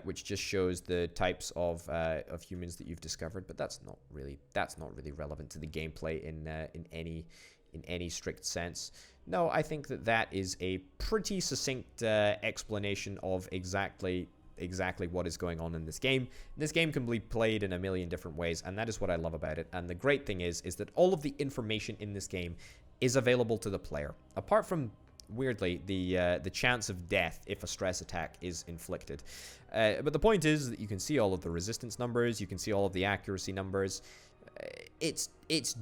which just shows the types of humans that you've discovered, but that's not really relevant to the gameplay in any strict sense. No, I think that is a pretty succinct explanation of exactly what is going on in this game. This game can be played in a million different ways, and that is what I love about it. And the great thing is that all of the information in this game is available to the player. Apart from, weirdly, the chance of death if a stress attack is inflicted. But the point is that you can see all of the resistance numbers, you can see all of the accuracy numbers. It's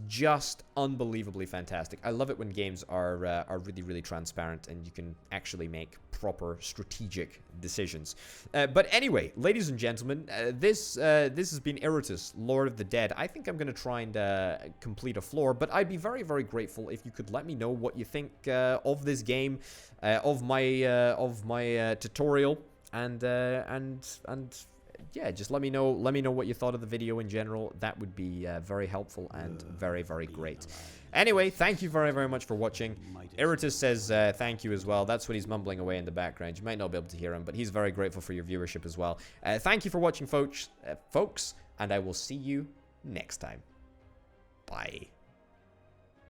just unbelievably fantastic. I love it when games are really, really transparent and you can actually make proper strategic decisions. But anyway, ladies and gentlemen, this has been Iratus, Lord of the Dead. I think I'm going to try and complete a floor, but I'd be very, very grateful if you could let me know what you think of this game, of my tutorial, and yeah, just let me know what you thought of the video in general. That would be very helpful and very, very great. Anyway, thank you very, very much for watching. Iratus says thank you as well. That's what he's mumbling away in the background. You might not be able to hear him, but he's very grateful for your viewership as well. Thank you for watching, folks, and I will see you next time. Bye.